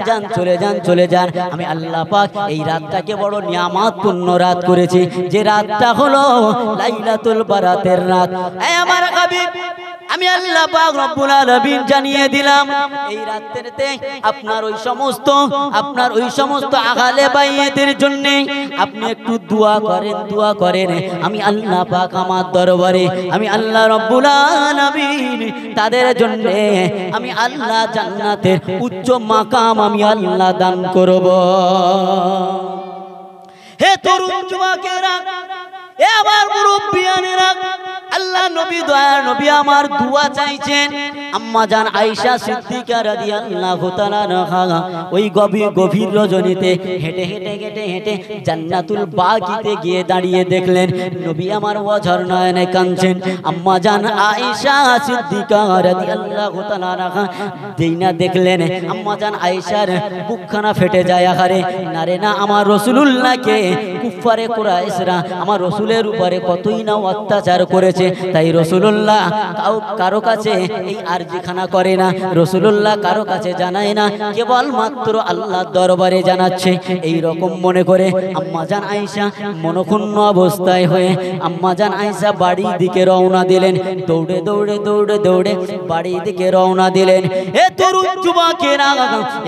চলে যান। আমি আল্লাহ পাক এই রাতটাকে বড় নিয়ামতপূর্ণ রাত করেছি, যে রাতটা হলো লাইলাতুল বারাতের রাত। হে আমার হাবিব, আমি আল্লাহ পাক রব্বুল আলামিন জানিয়ে দিলাম এই রাতেরতে আপনার ওই সমস্ত আহলে বাইতের জন্য আপনি একটু দোয়া করেন। আমি আল্লাহ পাক আমার দরবারে আমি আল্লাহ রব্বুল আলামিন তাদের জন্য আমি আল্লাহ জান্নাতের উচ্চ মাকাম আমি আল্লাহ দান করব। হে তরুণ যুবকেরা, হে আমার মুরব্বিয়ানেরা, আল্লাহ নবী দয়ার নবী আমার দোয়া চাইছেন। আম্মা জান আয়েশা সিদ্দিকা রাদিয়াল্লাহু তাআলা আনহা ওই গভীর রজনীতে হেঁটে হেঁটে হেঁটে হেঁটে জান্নাতুল বাগিতে গিয়ে দাঁড়িয়ে দেখলেন নবী আমার ওয়াজর নয়নে কাঁদছেন। আম্মা জান আয়েশা সিদ্দিকা রাদিয়াল্লাহু তাআলা আনহা দেইনা দেখলেন আম্মা জান আয়েশার বুকখানা ফেটে যায়। আহারে না রে না, আমার রাসূলুল্লাহকে কুফারে কুরাইশরা আমার রাসূলের উপরে কতই না অত্যাচার করেছে, তাই রাসূলুল্লাহ কারো কাছে এই আরজিখানা করে না, রাসূলুল্লাহ কারো কাছে জানায় না, কেবল মাত্র আল্লাহর দরবারে জানাচ্ছে। এই রকম মনে করে আম্মাজান আয়েশা মনক্ষুণ্ণ অবস্থায় হয়ে আম্মাজান আয়েশা বাড়ির দিকে রওনা দিলেন। দৌড়ে দৌড়ে দৌড়ে দৌড়ে বাড়ির দিকে রওনা দিলেন। এ তরুণ যুবকেরা,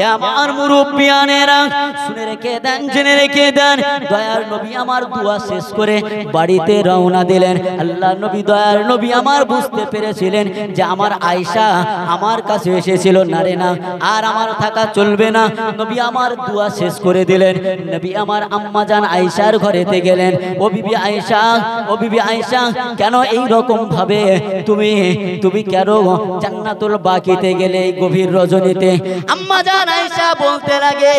এ আমার মুরব্বিয়ানেরা, শুনে রেখে দেন, জেনে রেখে দেন, দয়ার নবী আমার দোয়া শেষ করে বাড়িতে রওনা দিলেন। আল্লাহ নবী দয়ার নবী আমার বুঝতে পেরেছিলেন যে আমার আয়েশা আমার কাছে এসেছিল, না রে না, আর আমার থাকা চলবে না। নবী আমার দোয়া শেষ করে দিলেন। নবী আমার আম্মা জান আয়েশার ঘরেতে গেলেন। ও বিবি আয়েশা, ও বিবি আয়েশা, কেন এই রকম ভাবে তুমি কেন জান্নাতুল বাকিতে গেলে এই গভীর রজনীতে? আম্মা জান আয়েশা বলতে লাগে,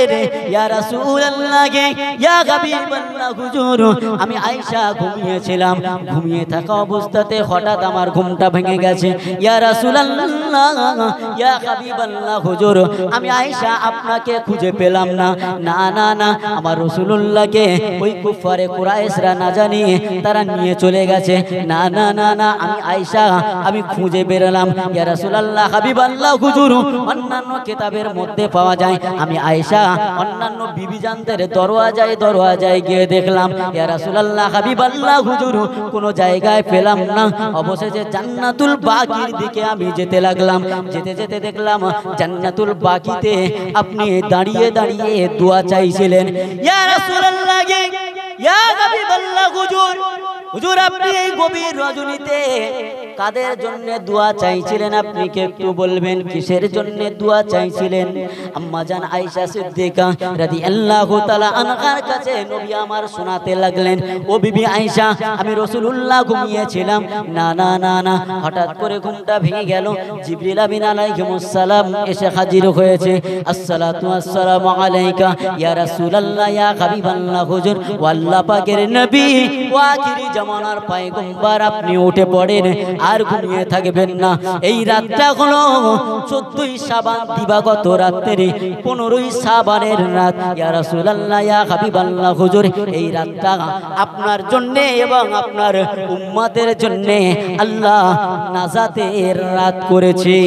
ইয়া রাসূলুল্লাহ, ইয়া হাবিবাল্লাহ হুজুর, আমি আয়েশা ঘুমিয়েছিলাম, ঘুমিয়ে থাকা অবস্থাতে হঠাৎ আমার ঘুমটা ভেঙে গেছে। ইয়া রাসূলুল্লাহ, ইয়া হাবিবাল্লাহ হুজুর, আমি আয়েশা আপনাকে খুঁজে পেলাম না। না না না, আমার রাসূলুল্লাহকে ওই কুফারে কুরাইশরা না জানিয়ে তারা নিয়ে চলে গেছে। না না না না, আমি আয়েশা আমি খুঁজে বেরলাম। ইয়া রাসূলুল্লাহ, হাবিবাল্লাহ হুজুর, অন্যান্য কিতাবের মধ্যে পাওয়া যায় আমি আয়েশা অন্যান্য বিবিজানদের দরওয়াজায় গিয়ে দেখলাম। ইয়া রাসূলুল্লাহ, হাবিবাল্লাহ হুজুর, কোনো জায়গায় পেলাম না। অবশেষে জান্নাতুল বাকির দিকে আমি যেতে লাগলাম। যেতে যেতে দেখলাম জান্নাতুল বাকিতে আপনি দাঁড়িয়ে দাঁড়িয়ে দোয়া চাইছিলেন। ইয়া রাসূলুল্লাহ, ইয়া হাবিবাল্লাহ হুজুর, হুজুর আপনি এই গভীর রজনীতে কাদের জন্য দোয়া চাইছিলেন? আপনি কি একটু বলবেন কিসের জন্য দোয়া চাইছিলেন? আম্মা জান আয়েশা সিদ্দিকা রাদিয়াল্লাহু তাআলা আনহার কাছে নবী আমার শোনাতে লাগলেন, ও বিবি আয়েশা, আমি রাসূলুল্লাহ ঘুমিয়েছিলাম। না না না না, হঠাৎ করে ঘুমটা ভেঙে গেল। জিবরিল আমিন আলাইহিস সালাম এসে হাজির হয়েছে। আসসালাতু আসসালামু আলাইকা ইয়া রাসূলুল্লাহ, ইয়া হাবিবাল্লাহ হুজুর, ও আল্লাহ পাকের নবী, ও আখিরি জামানার পয়গম্বর, আপনি উঠে পড়েন আর ঘুমিয়ে থাকবেন না। এই রাতটা হলো 14ই শাবান, দিবাগত রাত্রি 15ই শাবানের রাত। ইয়া রাসূলুল্লাহ, ইয়া হাবিবাল্লাহ হুজুর, এই রাতটা আপনার জন্য এবং আপনার উম্মতের জন্য আল্লাহ নাজাতের রাত করেছে।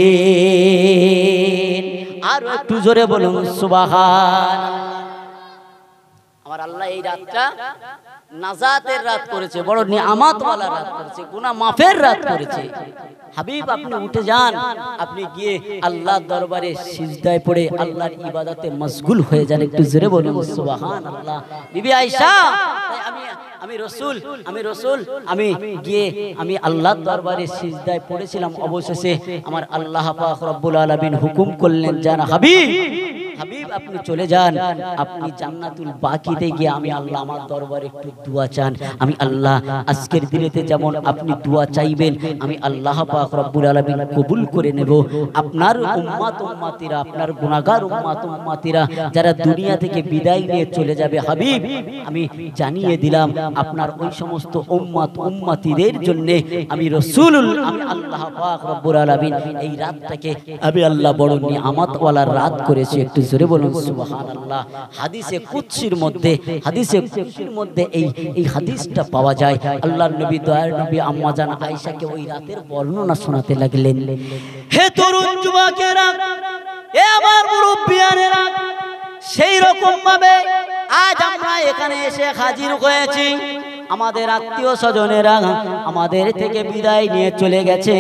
আর একটু জোরে বলুন সুবহানাল্লাহ। আমার আল্লাহ এই রাতটা নাজাতের রাত করেছে, বড় নিয়ামত ওয়ালা রাত করেছে, গুনাহ মাফের রাত করেছে। হাবিব, আপনি উঠে যান, আপনি গিয়ে আল্লাহর দরবারে সিজদায় পড়ে আল্লাহর ইবাদতে মশগুল হয়ে যান। একটু জোরে বলুন সুবহানাল্লাহ। বিবি আয়েশা, আমি রাসূল আমি গিয়ে আমি আল্লাহর দরবারে সিজদায় পড়েছিলাম। অবশেষে আমার আল্লাহ পাক রব্বুল আলামিন হুকুম করলেন, যান হাবিব, হাবিব আপনি চলে যান, আপনি জান্নাতুল বাকিতে গিয়ে আমি আল্লাহ আমার দরবারে একটু দোয়া চান। আমি আল্লাহ আজকের দিনেতে যেমন আপনি দোয়া চাইবেন, আমি আল্লাহ পাক রব্বুল আলামিন কবুল করে নেব। আপনার উম্মত উম্মতিরা, আপনার গুনাহগার উম্মত উম্মতিরা যারা দুনিয়া থেকে বিদায় নিয়ে চলে যাবে, হাবিব আমি জানিয়ে দিলাম আপনার ওই সমস্ত উম্মত উম্মতিদের জন্য আমি রাসূলুল্লাহ, আমি আল্লাহ পাক রব্বুল আলামিন এই রাতটাকে আমি আল্লাহ বড় নিয়ামত ওয়ালা রাত করেছি। একটু জোরে বলুন সুবহানাল্লাহ। হাদিসে কুদসির মধ্যে এই হাদিসটা পাওয়া যায়। আল্লাহর নবী দয়ার নবী আম্মা জান আয়েশাকে ওই রাতের বর্ণনা শোনাতে লাগলেন। হে তরুণ যুবকেরা, এ আমার মুরব্বিয়ানেরা, সেই রকম ভাবে আজ আমরা এখানে এসে হাজির হয়েছি। আমাদের আত্মীয় স্বজনেরা আমাদের থেকে বিদায় নিয়ে চলে গেছে।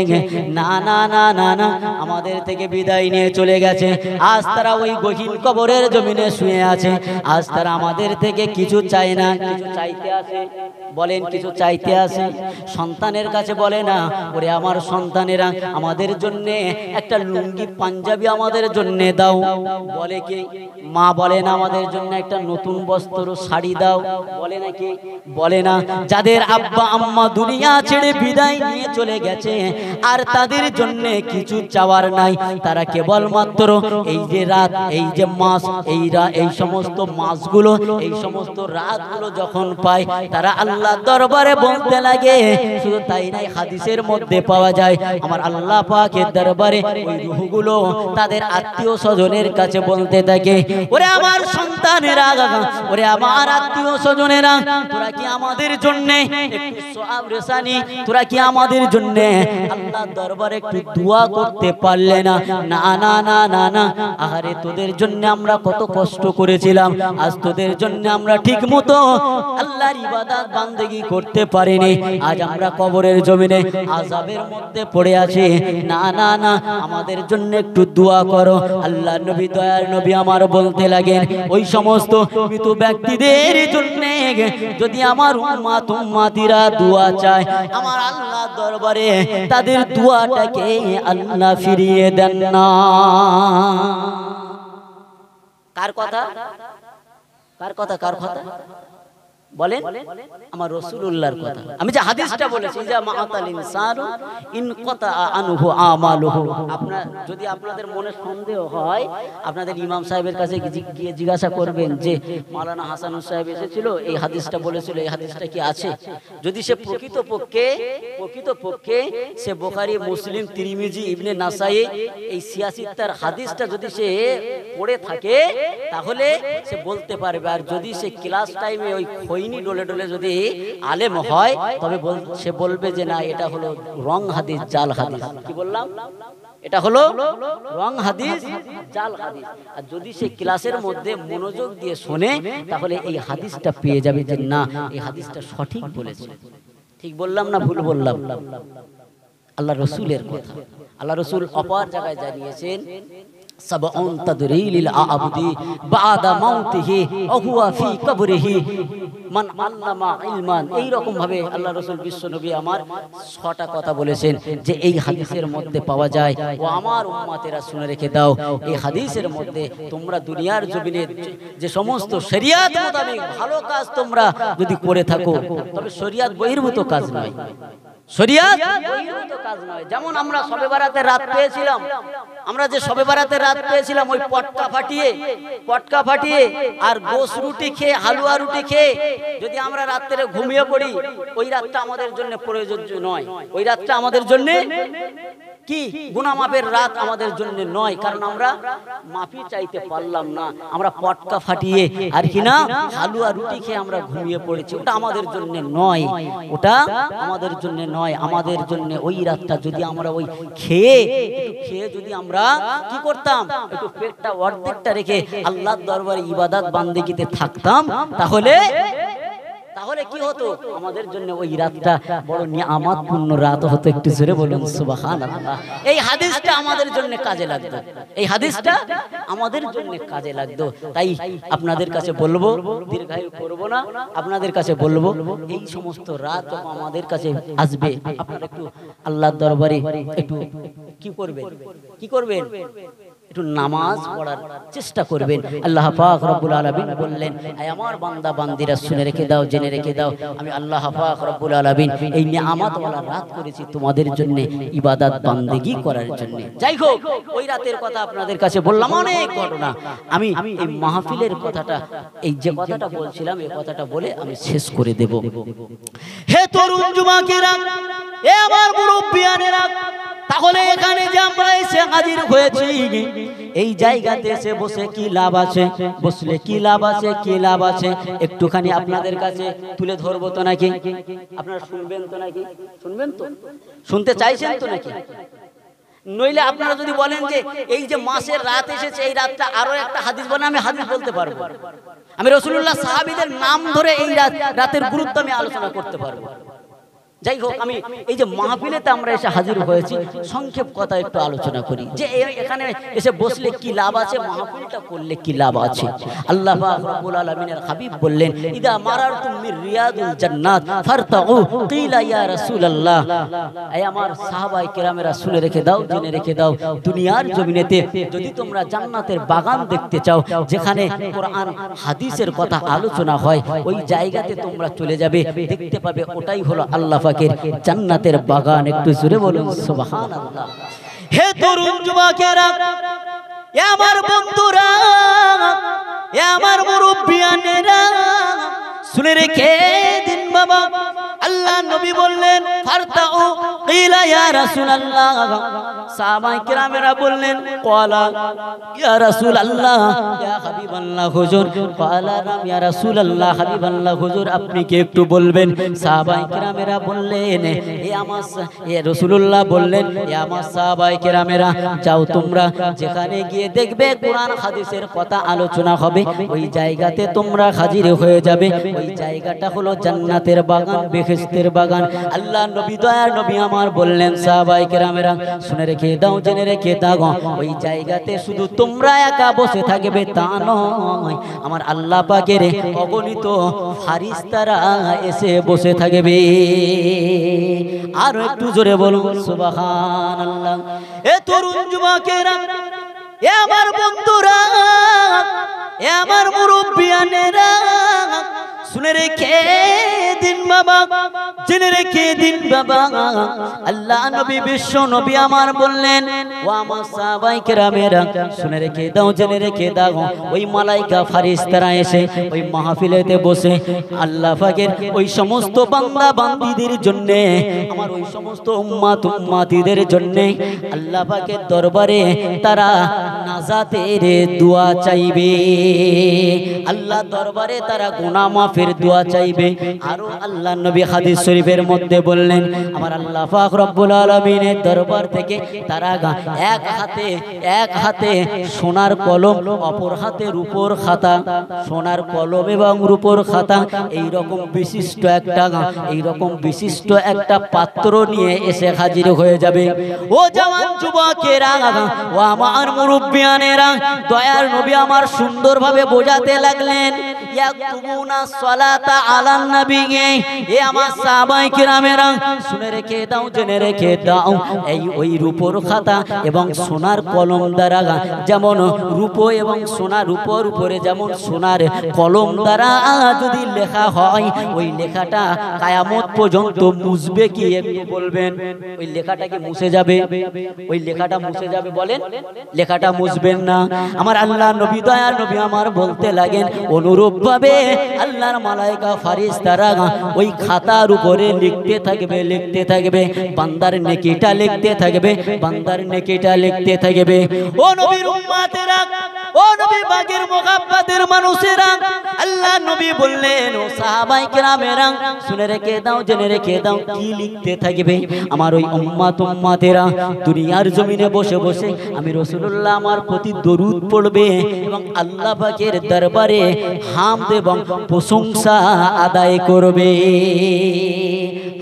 না না না না না, আমাদের থেকে বিদায় নিয়ে চলে গেছে। আজ তারা ওই গহীন কবরের জমিনে শুয়ে আছে। আজ তারা আমাদের থেকে কিছু চায় না, কিছু চাইতে আসে। বলেন, কিছু চাইতে আসে। সন্তানের কাছে বলে না, ওরে আমার সন্তানেরা আমাদের জন্য একটা লুঙ্গি পাঞ্জাবি আমাদের জন্য দাও। বলে কি? মা বলে না আমাদের জন্য একটা নতুন বস্ত্র শাড়ি দাও, বলে নাকি? বলে না। যাদের আব্বা আম্মা দুনিয়া ছেড়ে বিদায় নিয়ে চলে গেছে আর তাদের জন্য কিছু চাওয়ার নাই, তারা কেবলমাত্র এই যে রাত, এই যে মাস, এই সমস্ত মাসগুলো, এই সমস্ত রাতগুলো যখন পায় তারা আল্লাহ দরবারে বলতে লাগে। শুধু তাই নাই, হাদিসের মধ্যে পাওয়া যায় আমার আল্লাহ পাকের দরবারে ওই রূহগুলো তাদের আত্মীয় স্বজনের কাছে বলতে থাকে, ওরে আমার সন্তানেরা, ওরে আমার আত্মীয় স্বজনেরা, তোরা কি আমাদের জন্য একটু সওয়াব রেসানি, তোরা কি আমাদের জন্য আল্লাহ দরবারে একটু দোয়া করতে পারলে না? না না না না না, আরে তোদের জন্য আমরা কত কষ্ট করেছিলাম, আজ তোদের জন্য আমরা ঠিক মতো আল্লাহর ইবাদত বান্দেগি করতে পারিনি, আজ আমরা কবরের জমিনে আযাবের মধ্যে পড়ে আছি। না না না, আমাদের জন্য একটু দোয়া করো। আল্লাহ নবী, দয়ার নবী আমার বলতে লাগেন, ওই সমস্ত মৃত ব্যক্তিদের জন্য যদি আমার উম্মত উম্মতিরা দোয়া চায়, আমার আল্লাহ দরবারে তাদের দোয়াটাকে আল্লাহ ফিরিয়ে দেন না। কার কথা? কার কথা? কার কথা বলেন? আমার রাসূলুল্লাহর কথা। আমি যে হাদিসটা বলেছি যে মাআতাল ইনসানু ইন কাতা আনহু আমালুহু, আপনারা যদি আপনাদের মনে সন্দেহ হয় আপনাদের ইমাম সাহেবের কাছে গিয়ে জিজ্ঞাসা করবেন যে মাওলানা হাসানুর সাহেব এসেছিল, এই হাদিসটা বলেছিল, এই হাদিসটা কি আছে? যদি সে প্রকৃতপক্ষে সে বুখারী, মুসলিম, তিরমিজি, ইবনে নাসাই এই সিয়াসিত্তার হাদিসটা যদি সে পড়ে থাকে তাহলে সে বলতে পারবে। আর যদি সে ক্লাস টাইমে ওই খৈনি ডলে ডলে যদি আলেম হয় তবে সে বলবে যে না, এটা হলো রং হাদিস, জাল হাদিস। কি বললাম? এটা হলো রং হাদিস, জাল হাদিস। আর যদি সে ক্লাসের মধ্যে মনোযোগ দিয়ে শোনে তাহলে এই হাদিসটা পেয়ে যাবে যে না, এই হাদিসটা সঠিক বলেছে। ঠিক বললাম না ভুল বললাম? আল্লাহ রাসূলের কথা। আল্লাহ রাসূল অপর জায়গায় জানিয়েছেন, সাবউন তাদরিলিল আবদি বাদা মাউতিহি ওয়া হুয়া ফি কবরিহি মান আল্লামা ইলমান। এই রকম ভাবে আল্লাহ রাসূল বিশ্ব নবী আমার 6টা কথা বলেছেন যে এই হাদিসের মধ্যে পাওয়া যায়। ও আমার উম্মতেরা শুনে রেখে দাও, এই হাদিসের মধ্যে তোমরা দুনিয়ার জমিনে যে সমস্ত শরিয়ত মোতাবেক ভালো কাজ তোমরা যদি করে থাকো, তবে শরিয়ত বহির্ভূত কাজ নয়, শরিয়ত বহির্ভূত কাজ নয়। যেমন আমরা শবে বারাতের রাত পেয়েছিলাম, আমরা যে শবে বারাতের রাত পেয়েছিলাম ওই পটকা ফাটিয়ে আর গোশ রুটি খেয়ে, হালুয়া রুটি খেয়ে যদি আমরা রাত্রে ঘুমিয়ে পড়ি, ওই রাতটা আমাদের জন্য প্রয়োজ্য নয়। ওই রাতটা আমাদের জন্য কি গুনাহ মাফের রাত আমাদের জন্য নয়, কারণ আমরা মাফি চাইতে পারলাম না, আমরা পটকা ফাটিয়ে আর কি না হালুয়া রুটি খেয়ে আমরা ঘুমিয়ে পড়েছি। ওটা আমাদের জন্য নয়, ওটা আমাদের জন্য নয়। আমাদের জন্য ওই রাতটা যদি আমরা ওই খেয়ে যদি আমরা কি করতাম, একটু পেটটা অর্ধেকটা রেখে আল্লাহর দরবারে ইবাদত বান্দেগিতে থাকতাম, তাহলে কি হতো? আমাদের জন্য ওই রাতটা বড় নিয়ামতপূর্ণ রাত হতো। একটু জোরে বলুন সুবহানাল্লাহ। এই হাদিসটা আমাদের জন্য কাজে লাগতো, এই হাদিসটা আমাদের জন্য কাজে লাগতো। তাই আপনাদের কাছে বলবো, দীর্ঘায়ু করব না, আপনাদের কাছে বলবো এই সমস্ত রাত যখন আমাদের কাছে আসবে, আপনারা একটু আল্লাহর দরবারে একটু কি করবেন? একটু নামাজ পড়ার চেষ্টা করবেন। আল্লাহ পাক রব্বুল আলামিন বললেন, হে আমার বান্দা বান্দিরা শুনে রেখে দাও, জেনে রেখে দাও, আমি আল্লাহ পাক রব্বুল আলামিন এই নিয়ামতওয়ালা রাত করেছি তোমাদের জন্য ইবাদত বান্দেগি করার জন্য। যাই হোক, ওই রাতের কথা আপনাদের কাছে বললাম, অনেক ঘটনা। আমি এই মাহফিলের কথাটা, এই যে কথাটা বলছিলাম, এই কথাটা বলে আমি শেষ করে দেব। হে তরুণ যুবকেরা, হে আমার মুরব্বিয়ানেরা, তাহলে এখানে যে আমরা এসে হাজির হয়েছি, এই জায়গাতে এসে বসে কি লাভ আছে? বসলে কি লাভ আছে? কি লাভ আছে? একটুখানি আপনাদের কাছে তুলে ধরবো তো নাকি? আপনারা শুনবেন তো নাকি? শুনবেন তো? শুনতে চাইছেন তো নাকি? নইলে আপনারা যদি বলেন যে এই যে মাসের রাত এসেছে, এই রাতটা আরো একটা হাদিস বলে, আমি হাদিস বলতে পারবো, আমি রাসূলুল্লাহ সাহাবীদের নাম ধরে এই রাতের গুরুত্ব আমি আলোচনা করতে পারবো। যাই হোক, আমি এই যে মাহফিলেতে আমরা এসে হাজির হয়েছি, সংক্ষেপ কথা একটু আলোচনা করি যে এখানে এসে বসলে কি লাভ আছে, মাহফিলটা করলে কি লাভ আছে। আল্লাহ পাক রব্বুল আলামিনের হাবিব বললেন, ইদা মারারতুম মির রিয়াদুল জান্নাত ফারতাউ কিলা ইয়া রাসূলুল্লাহ। এই আমার সাহাবায়ে কেরামেরা শুনে রেখে দাও, জেনে রেখে দাও, দুনিয়ার জমিনেতে যদি তোমরা জান্নাতের বাগান দেখতে চাও, যেখানে কোরআন হাদিসের কথা আলোচনা হয়, ওই জায়গাতে তোমরা চলে যাবে, দেখতে পাবে ওটাই হলো আল্লাহ জান্নাতের বাগান। একটু জোরে বলুন সুবহানাল্লাহ। হে তরুণ যুবকেরা, এ আমার বন্ধুরা, এ আমার মুরব্বিয়ানেরা, শুনে রেখে দিন বাবা, আল্লাহ নবী বললেন ফারতাউ কিলা ইয়া রাসূলুল্লাহ। সাহাবায়ে কেরামেরা বললেন ক্বালা ইয়া রাসূলুল্লাহ, ইয়া হাবিবাল্লাহ হুজুর। ক্বালা নাম ইয়া রাসূলুল্লাহ, হাবিবাল্লাহ হুজুর আপনি কি একটু বলবেন? সাহাবায়ে কেরামেরা বললেন, এ রাসূলুল্লাহ বললেন, এ আমার সাহাবায়ে কেরামেরা, যাও তোমরা যেখানে গিয়ে দেখবে কোরআন হাদিসের কথা আলোচনা হবে, ওই জায়গাতে তোমরা হাজির হয়ে যাবে। ওই জায়গাটা হলো জান্নাতের বাগান, বেহেশতের বাগান। আল্লাহ নবী, দয়ার নবী আমার বললেন, সাহাবায়ে কেরামেরা শুনে রেখে দাও, জেনে রেখে দাও, ওই জায়গাতে শুধু তোমরা একা বসে থাকবে তা নয়, আমার আল্লাহ পাকের অগণিত ফারিস্তারা এসে বসে থাকবে। আর একটু জোরে বলুন সুবহানাল্লাহ। এ তরুণ যুবকেরা, এ আমার বন্ধুরা, এ আমার মুরব্বিয়ানেরা, শুনে রেখে দিন বাবা, জেনে রেখে দিন বাবা, আল্লাহ নবী বিশ্ব নবী আমার বললেন, ও আমার সাহাবায়ে কেরামেরা শুনে রেখে দাও, জেনে রেখে দাও, ওই মালাইকা ফারিস্তারা এসে ওই মাহফিলেতে বসে আল্লাহ পাকের ওই সমস্ত বান্দা বান্দীদের জন্য, আমার ওই সমস্ত উম্মাত উম্মাতিদের জন্য আল্লাহ পাকের দরবারে তারা নাজাতের দোয়া চাইবে। আল্লাহ দরবারে তারা গুনাহ মাফের দোয়া চাইবে। আরো আল্লাহ নবী হাদিস শরীফের মধ্যে বললেন, আমার আল্লাহ পাক রব্বুল আলামিনের দরবার থেকে তারা এক হাতে সোনার কলম, অপর হাতে রূপোর খাতা, সোনার কলম এবং রূপোর খাতা, এই রকম বিশিষ্ট একটা পাত্র নিয়ে এসে হাজির হয়ে যাবে। ও জওয়ান যুবকেরা, ও আমার মুরব্বিয়ানেরা, দয়ার নবী আমার সুন্দরভাবে বোঝাতে লাগলেন, ইয়াকতুবুনা সালাতা আলান নবী। এ আমার সাহাবায়ে কেরামেরা শুনে রেখে দাও, জেনে রেখে দাও, এই ওই রূপোর খাতা এবং সোনার কলম দ্বারা, যেমন রূপো এবং সোনা, রূপোর উপরে যেমন সোনার কলম দ্বারা যদি লেখা হয়, ওই লেখাটা কিয়ামত পর্যন্ত মুছবে কি? একটু বলবেন, ওই লেখাটা কি মুছে যাবে? ওই লেখাটা মুছে যাবে? বলেন, লেখাটা মুছবেন না। আমার আল্লাহ নবী, দয়ার নবী আমার বলতে লাগেন, অনুরূপ ভাবে আল্লাহর মালাইকা ফারিস্তারা ওই খাতার উপরে লিখতে থাকবে, বান্দার নেকিটা লিখতে থাকবে, বান্দার নেকিটা লিখতে থাকবে। ও নবীর উম্মতেরা, ও নবী পাকের মুহাব্বতের মানুষেরা, আল্লাহ নবী বললেন, ও সাহাবায়ে কেরামেরা শুনে রেখে দাও, জেনে রেখে দাও, কি লিখতে থাকবে? আমার ওই উম্মতেরা দুনিয়ার জমিনে বসে বসে আমি রাসূলুল্লাহ আমার প্রতি দরুদ পড়বে এবং আল্লাহ পাকের দরবারে হামদ এবং প্রশংসা আদায় করবে।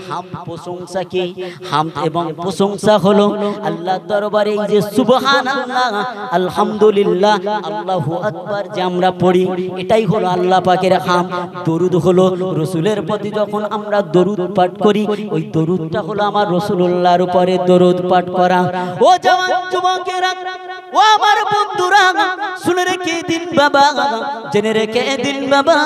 হামদ প্রশংসা কি? হামদ এবং প্রশংসা হলো আল্লাহর দরবারে এই যে সুবহানাল্লাহ, আলহামদুলিল্লাহ, আল্লাহু আকবার যে আমরা পড়ি, এটাই হলো আল্লাহ পাকের হামদ। দরুদ হলো রাসূলের প্রতি যখন আমরা দরুদ পাঠ করি, ওই দরুদটা হলো আমার রাসূলুল্লাহর উপরে দরুদ পাঠ করা। ও জওয়ান যুবকেরা, ও আমার বন্ধুরা, শুনে রেখে দিন বাবা, জেনে রেখে দিন বাবা,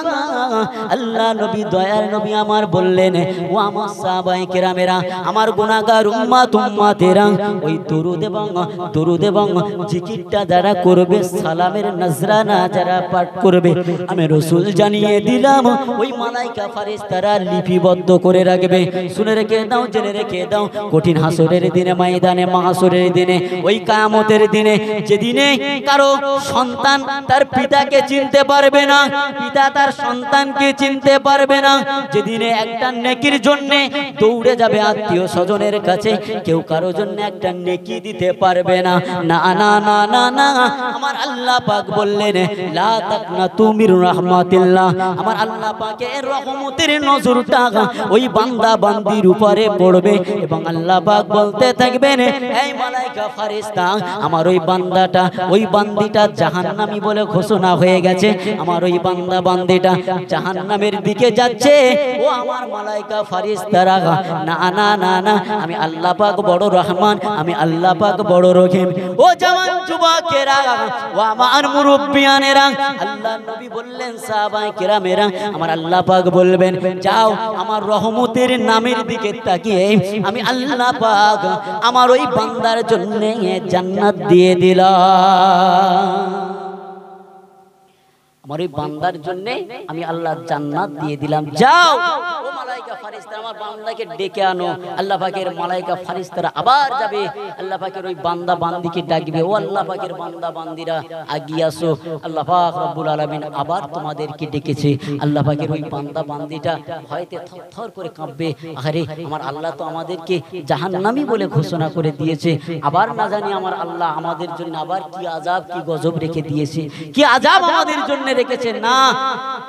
আল্লাহ নবী, দয়ার নবী আমার বললেন, ও আমার সাহাবায়ে কেরামেরা, আমার গুনাহগার উম্মতেরা, ওই দরুদ এবং জিকিরটা যারা করবে, সালামের নজরানা যারা পাঠ করবে, আমি রাসূল জানিয়ে দিলাম, ওই মালাইকা ফারিস্তারা লিপিবদ্ধ করে রাখবে। শুনে রেখে দাও, জেনে রেখে দাও, কঠিন হাসরের দিনে, ময়দানে মাহশরের দিনে, ওই কিয়ামতের দিনে, যেদিনে কারো সন্তান তার পিতাকে চিনতে পারবে না, পিতা তার সন্তানকে চিনতে পারবে না, যেদিনে একটা নেকির জন্য দৌড়ে যাবে আত্মীয় স্বজনের কাছে, কেউ কারো জন্য একটা নেকি দিতে পারবে না। না না না না না, আমার আল্লাহ পাক বললেন, লা তাকনাতু মির রাহমাতিল্লাহ, আমার আল্লাহ পাকের রহমতের নজরটা ওই বান্দা বান্দির উপরে পড়বে এবং আল্লাহ পাক বলতে থাকবেন, এই মালায়েকা ফেরেশতা, আমার ওই বান্দাটা, ওই বান্দিটা জাহান্নামী বলে ঘোষণা হয়ে গেছে, আমার ওই বান্দা বান্দিটা জাহান্নামের দিকে যাচ্ছে। ও আমার মালায়েকা ফেরেশতারা, না না না না, আমি আল্লাহ পাক বড় রহমান, আমি আল্লাহ পাক বড় রহিম। ও জওয়ান যুবকেরা, ও আমার মুরব্বিয়ানেরা, আল্লাহর নবী বললেন সাহাবায়ে কেরামেরা, আমার আল্লাহ পাক বলবেন, যাও আমার রহমতের নামের দিকে তাকিয়ে আমি আল্লাহ পাক আমার ওই বান্দার জন্য জান্নাত দিয়ে দিলাম। আমার ওই বান্দার জন্য আমি আল্লাহ জান্নাত দিয়ে দিলাম। যাও ও মালায়েকা ফেরেশতারা, আমার বান্দাকে ডেকে আনো। আল্লাহ পাকের মালায়েকা ফেরেশতারা আবার যাবে, আল্লাহ পাকের ওই বান্দা বান্দিকে ডাকবে, ও আল্লাহ পাকের বান্দা বান্দিরা আগিয়ে আসো, আল্লাহ পাক রব্বুল আলামিন আবার তোমাদেরকে ডেকেছে। আল্লাহ পাকের ওই বান্দা বান্দিটা ভয়তে থরথর করে কাঁপবে, আরে আমার আল্লাহ তো আমাদেরকে জাহান্নামী বলে ঘোষণা করে দিয়েছে, আবার না জানি আমার আল্লাহ আমাদের জন্য আবার কি আযাব কি গজব রেখে দিয়েছে, কি আযাব আমাদের জন্য রেখেছে। না,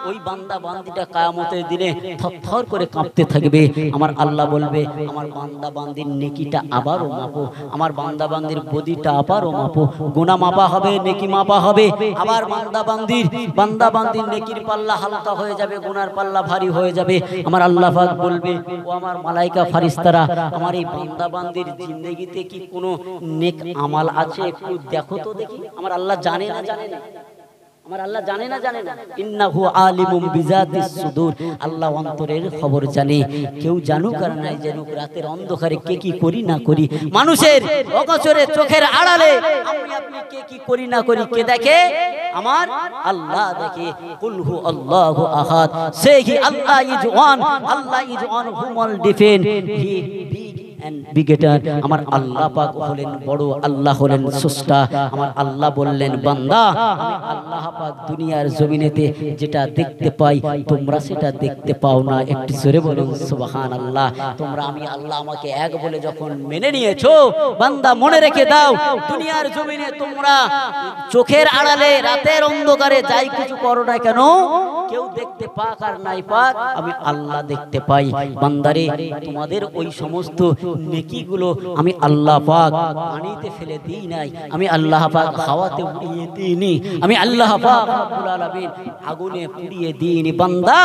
ওই বান্দা বান্দিটা কিয়ামতের দিনে থরথর করে কাঁপতে থাকবে। আমার আল্লাহ বলবে, আমার বান্দা বান্দির নেকিটা আবারও মাপো, আমার বান্দা বান্দির বদিটা আবারও মাপো, গুনাহ মাপা হবে, নেকি মাপা হবে। আবার বান্দা বান্দির নেকির পাল্লা হালকা হয়ে যাবে, গুনার পাল্লা ভারী হয়ে যাবে। আমার আল্লাহ পাক বলবে, ও আমার মালায়েকা ফেরেশতারা, আমার এই বান্দা বান্দির জিন্দেগিতে কি কোনো নেক আমাল আছে, একটু দেখো তো দেখি। আমার আল্লাহ জানে না জানে না, আমার আল্লাহ জানে না জানে না, ইন্নাহু আলিমুম বিজাতিস সুদূর, আল্লাহ অন্তরের খবর জানে। কেউ জানুক আর নাই জানুক, রাতের অন্ধকারে কে কি করি না করি, মানুষের অগোচরে চোখের আড়ালে আমি আপনি কে কি করি না করি, কে দেখে? আমার আল্লাহ দেখে। কুল হু আল্লাহু আহাদ, সেই আল্লাহ ইজ ওয়ান, আল্লাহ ইজ ওয়ান হুমাল ডিফেন, হি বিগেটার। আমার আল্লাহ পাক হলেন বড়, আল্লাহ হলেন স্রষ্টা। আমার আল্লাহ বললেন, বান্দা আমি আল্লাহ পাক দুনিয়ার জমিনেতে যেটা দেখতে পাই তোমরা সেটা দেখতে পাও না। একটু জোরে বলুন সুবহানাল্লাহ। তোমরা আমি আল্লাহ আমাকে এক বলে যখন মেনে নিয়েছো, বান্দা মনে রেখে দাও, দুনিয়ার জমিনে তোমরা চোখের আড়ালে রাতের অন্ধকারে যাই কিছু করো না কেন, কেউ দেখতে পাক আর নাই পাক, আমি আল্লাহ দেখতে পাই। বান্দারে, তোমাদের ওই সমস্ত নেকিগুলো আমি আল্লাহ পাক পানিতে ফেলে দিই নাই, আমি আল্লাহ পাক হাওয়াতে উড়িয়ে দিইনি, আমি আল্লাহ পাক রব্বুল আলামিন আগুনে পুড়িয়ে দিইনি। বান্দা,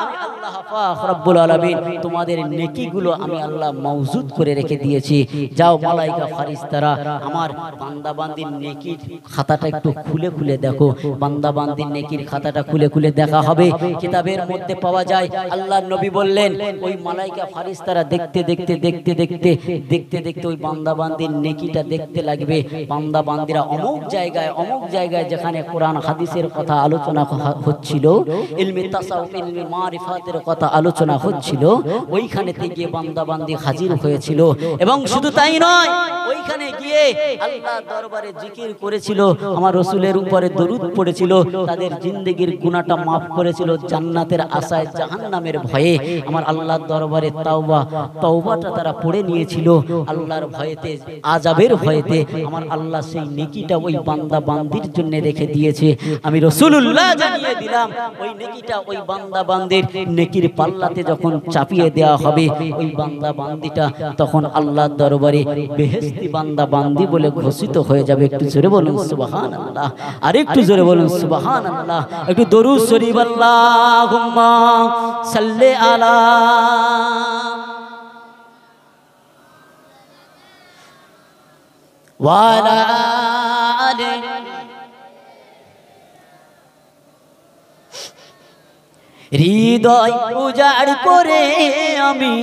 আমি আল্লাহ পাক রব্বুল আলামিন তোমাদের নেকিগুলো আমি আল্লাহ মওজুদ করে রেখে দিয়েছি। যাও মালায়েকা ফেরেশতারা, আমার বান্দা বান্দির নেকির খাতাটা একটু খুলে খুলে দেখো। বান্দা বান্দির নেকির খাতাটা খুলে খুলে দেখা হবে, কিতাবের মধ্যে পাওয়া যায়। আল্লাহর নবী বললেন, ওই মালায়েকা ফেরেশতারা দেখতে দেখতে দেখতে দেখতে দেখতে দেখতে ওই বান্দা বান্দির নেকিটা দেখতে লাগবে। বান্দা বান্দিরা অমুক জায়গায় যেখানে কোরআন হাদিসের কথা আলোচনা হচ্ছিল, ইলমে তাসাউফ ইলমে মারিফাতের কথা আলোচনা হচ্ছিল, ওইখানেতে গিয়ে বান্দা বান্দি হাজির হয়েছিল। এবং শুধু তাই নয়, ওইখানে গিয়ে আল্লাহ দরবারে জিকির করেছিল, আমার রাসূলের উপরে দরুদ পড়েছিল, তাদের জিন্দেগির গুনাহটা maaf করেছিল, জান্নাতের আশায় জাহান্নামের ভয়ে আমার আল্লাহর দরবারে তওবাটা তারা পড়ে নিয়েছিল। আল্লাহর ভয়েতে, আযাবের ভয়েতে আমার আল্লাহ সেই নেকিটা ওই বান্দা বান্দির জন্য রেখে দিয়েছে। আমি রাসূলুল্লাহ জানিয়ে দিলাম, ওই নেকিটা ওই বান্দা বান্দির নেকির পাল্লাতে যখন চাপিয়ে দেওয়া হবে, ওই বান্দা বান্দিটা তখন আল্লাহর দরবারে বেহেশতি বান্দা বান্দি বলে ঘোষিত হয়ে যাবে। একটু জোরে বলুন সুবহানাল্লাহ, আর একটু জোরে বলুন সুবহানাল্লাহ। একটু দরুদ শরীফ আল্লাহুম্মা সাল্লি আলা ওয়ালা আলি। হৃদয় উজাড় করে আমি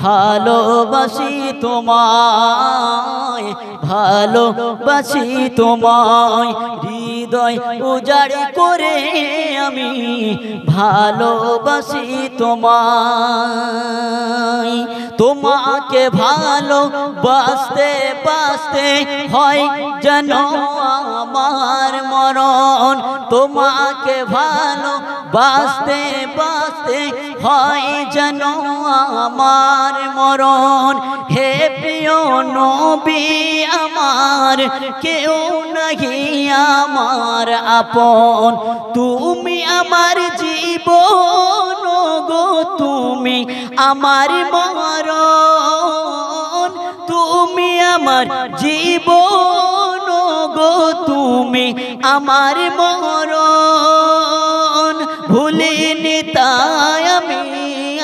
ভালোবাসি তোমায়, ভালোবাসি তোমায়। হৃদয় উজাড় করে আমি ভালোবাসি তোমায়। তোমাকে ভালোবাসতে বাসতে হয় যেন আমার মরণ, তোমাকে ভালোবাসতে বাসতে হয় যেন আমার মরণ। হে প্রিয় নবী আমার, কেউ নাহি আমার আপন, তুমি আমার জীবন জীবন গো তুমি আমার মরণ, তুমি আমার জীবন গো তুমি আমার মরণ। ভুলিনি তাই আমি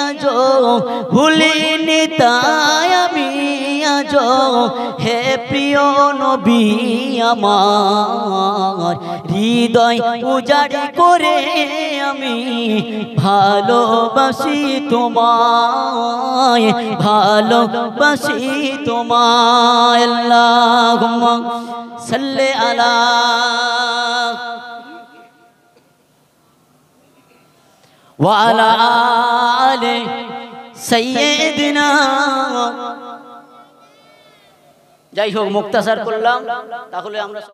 আজো, ভুলিনি তাই আমি আজো, হে প্রিয় নবী আমার হৃদয় উজাড় করে আমি ভালোবাসি তোমায়, ভালোবাসি তোমায়। আল্লাহুম্মা সাল্লি আলা ওয়া আলা আলি সাইয়্যিদিনা। যাই হোক মুক্তাসার করলাম, তাহলে আমরা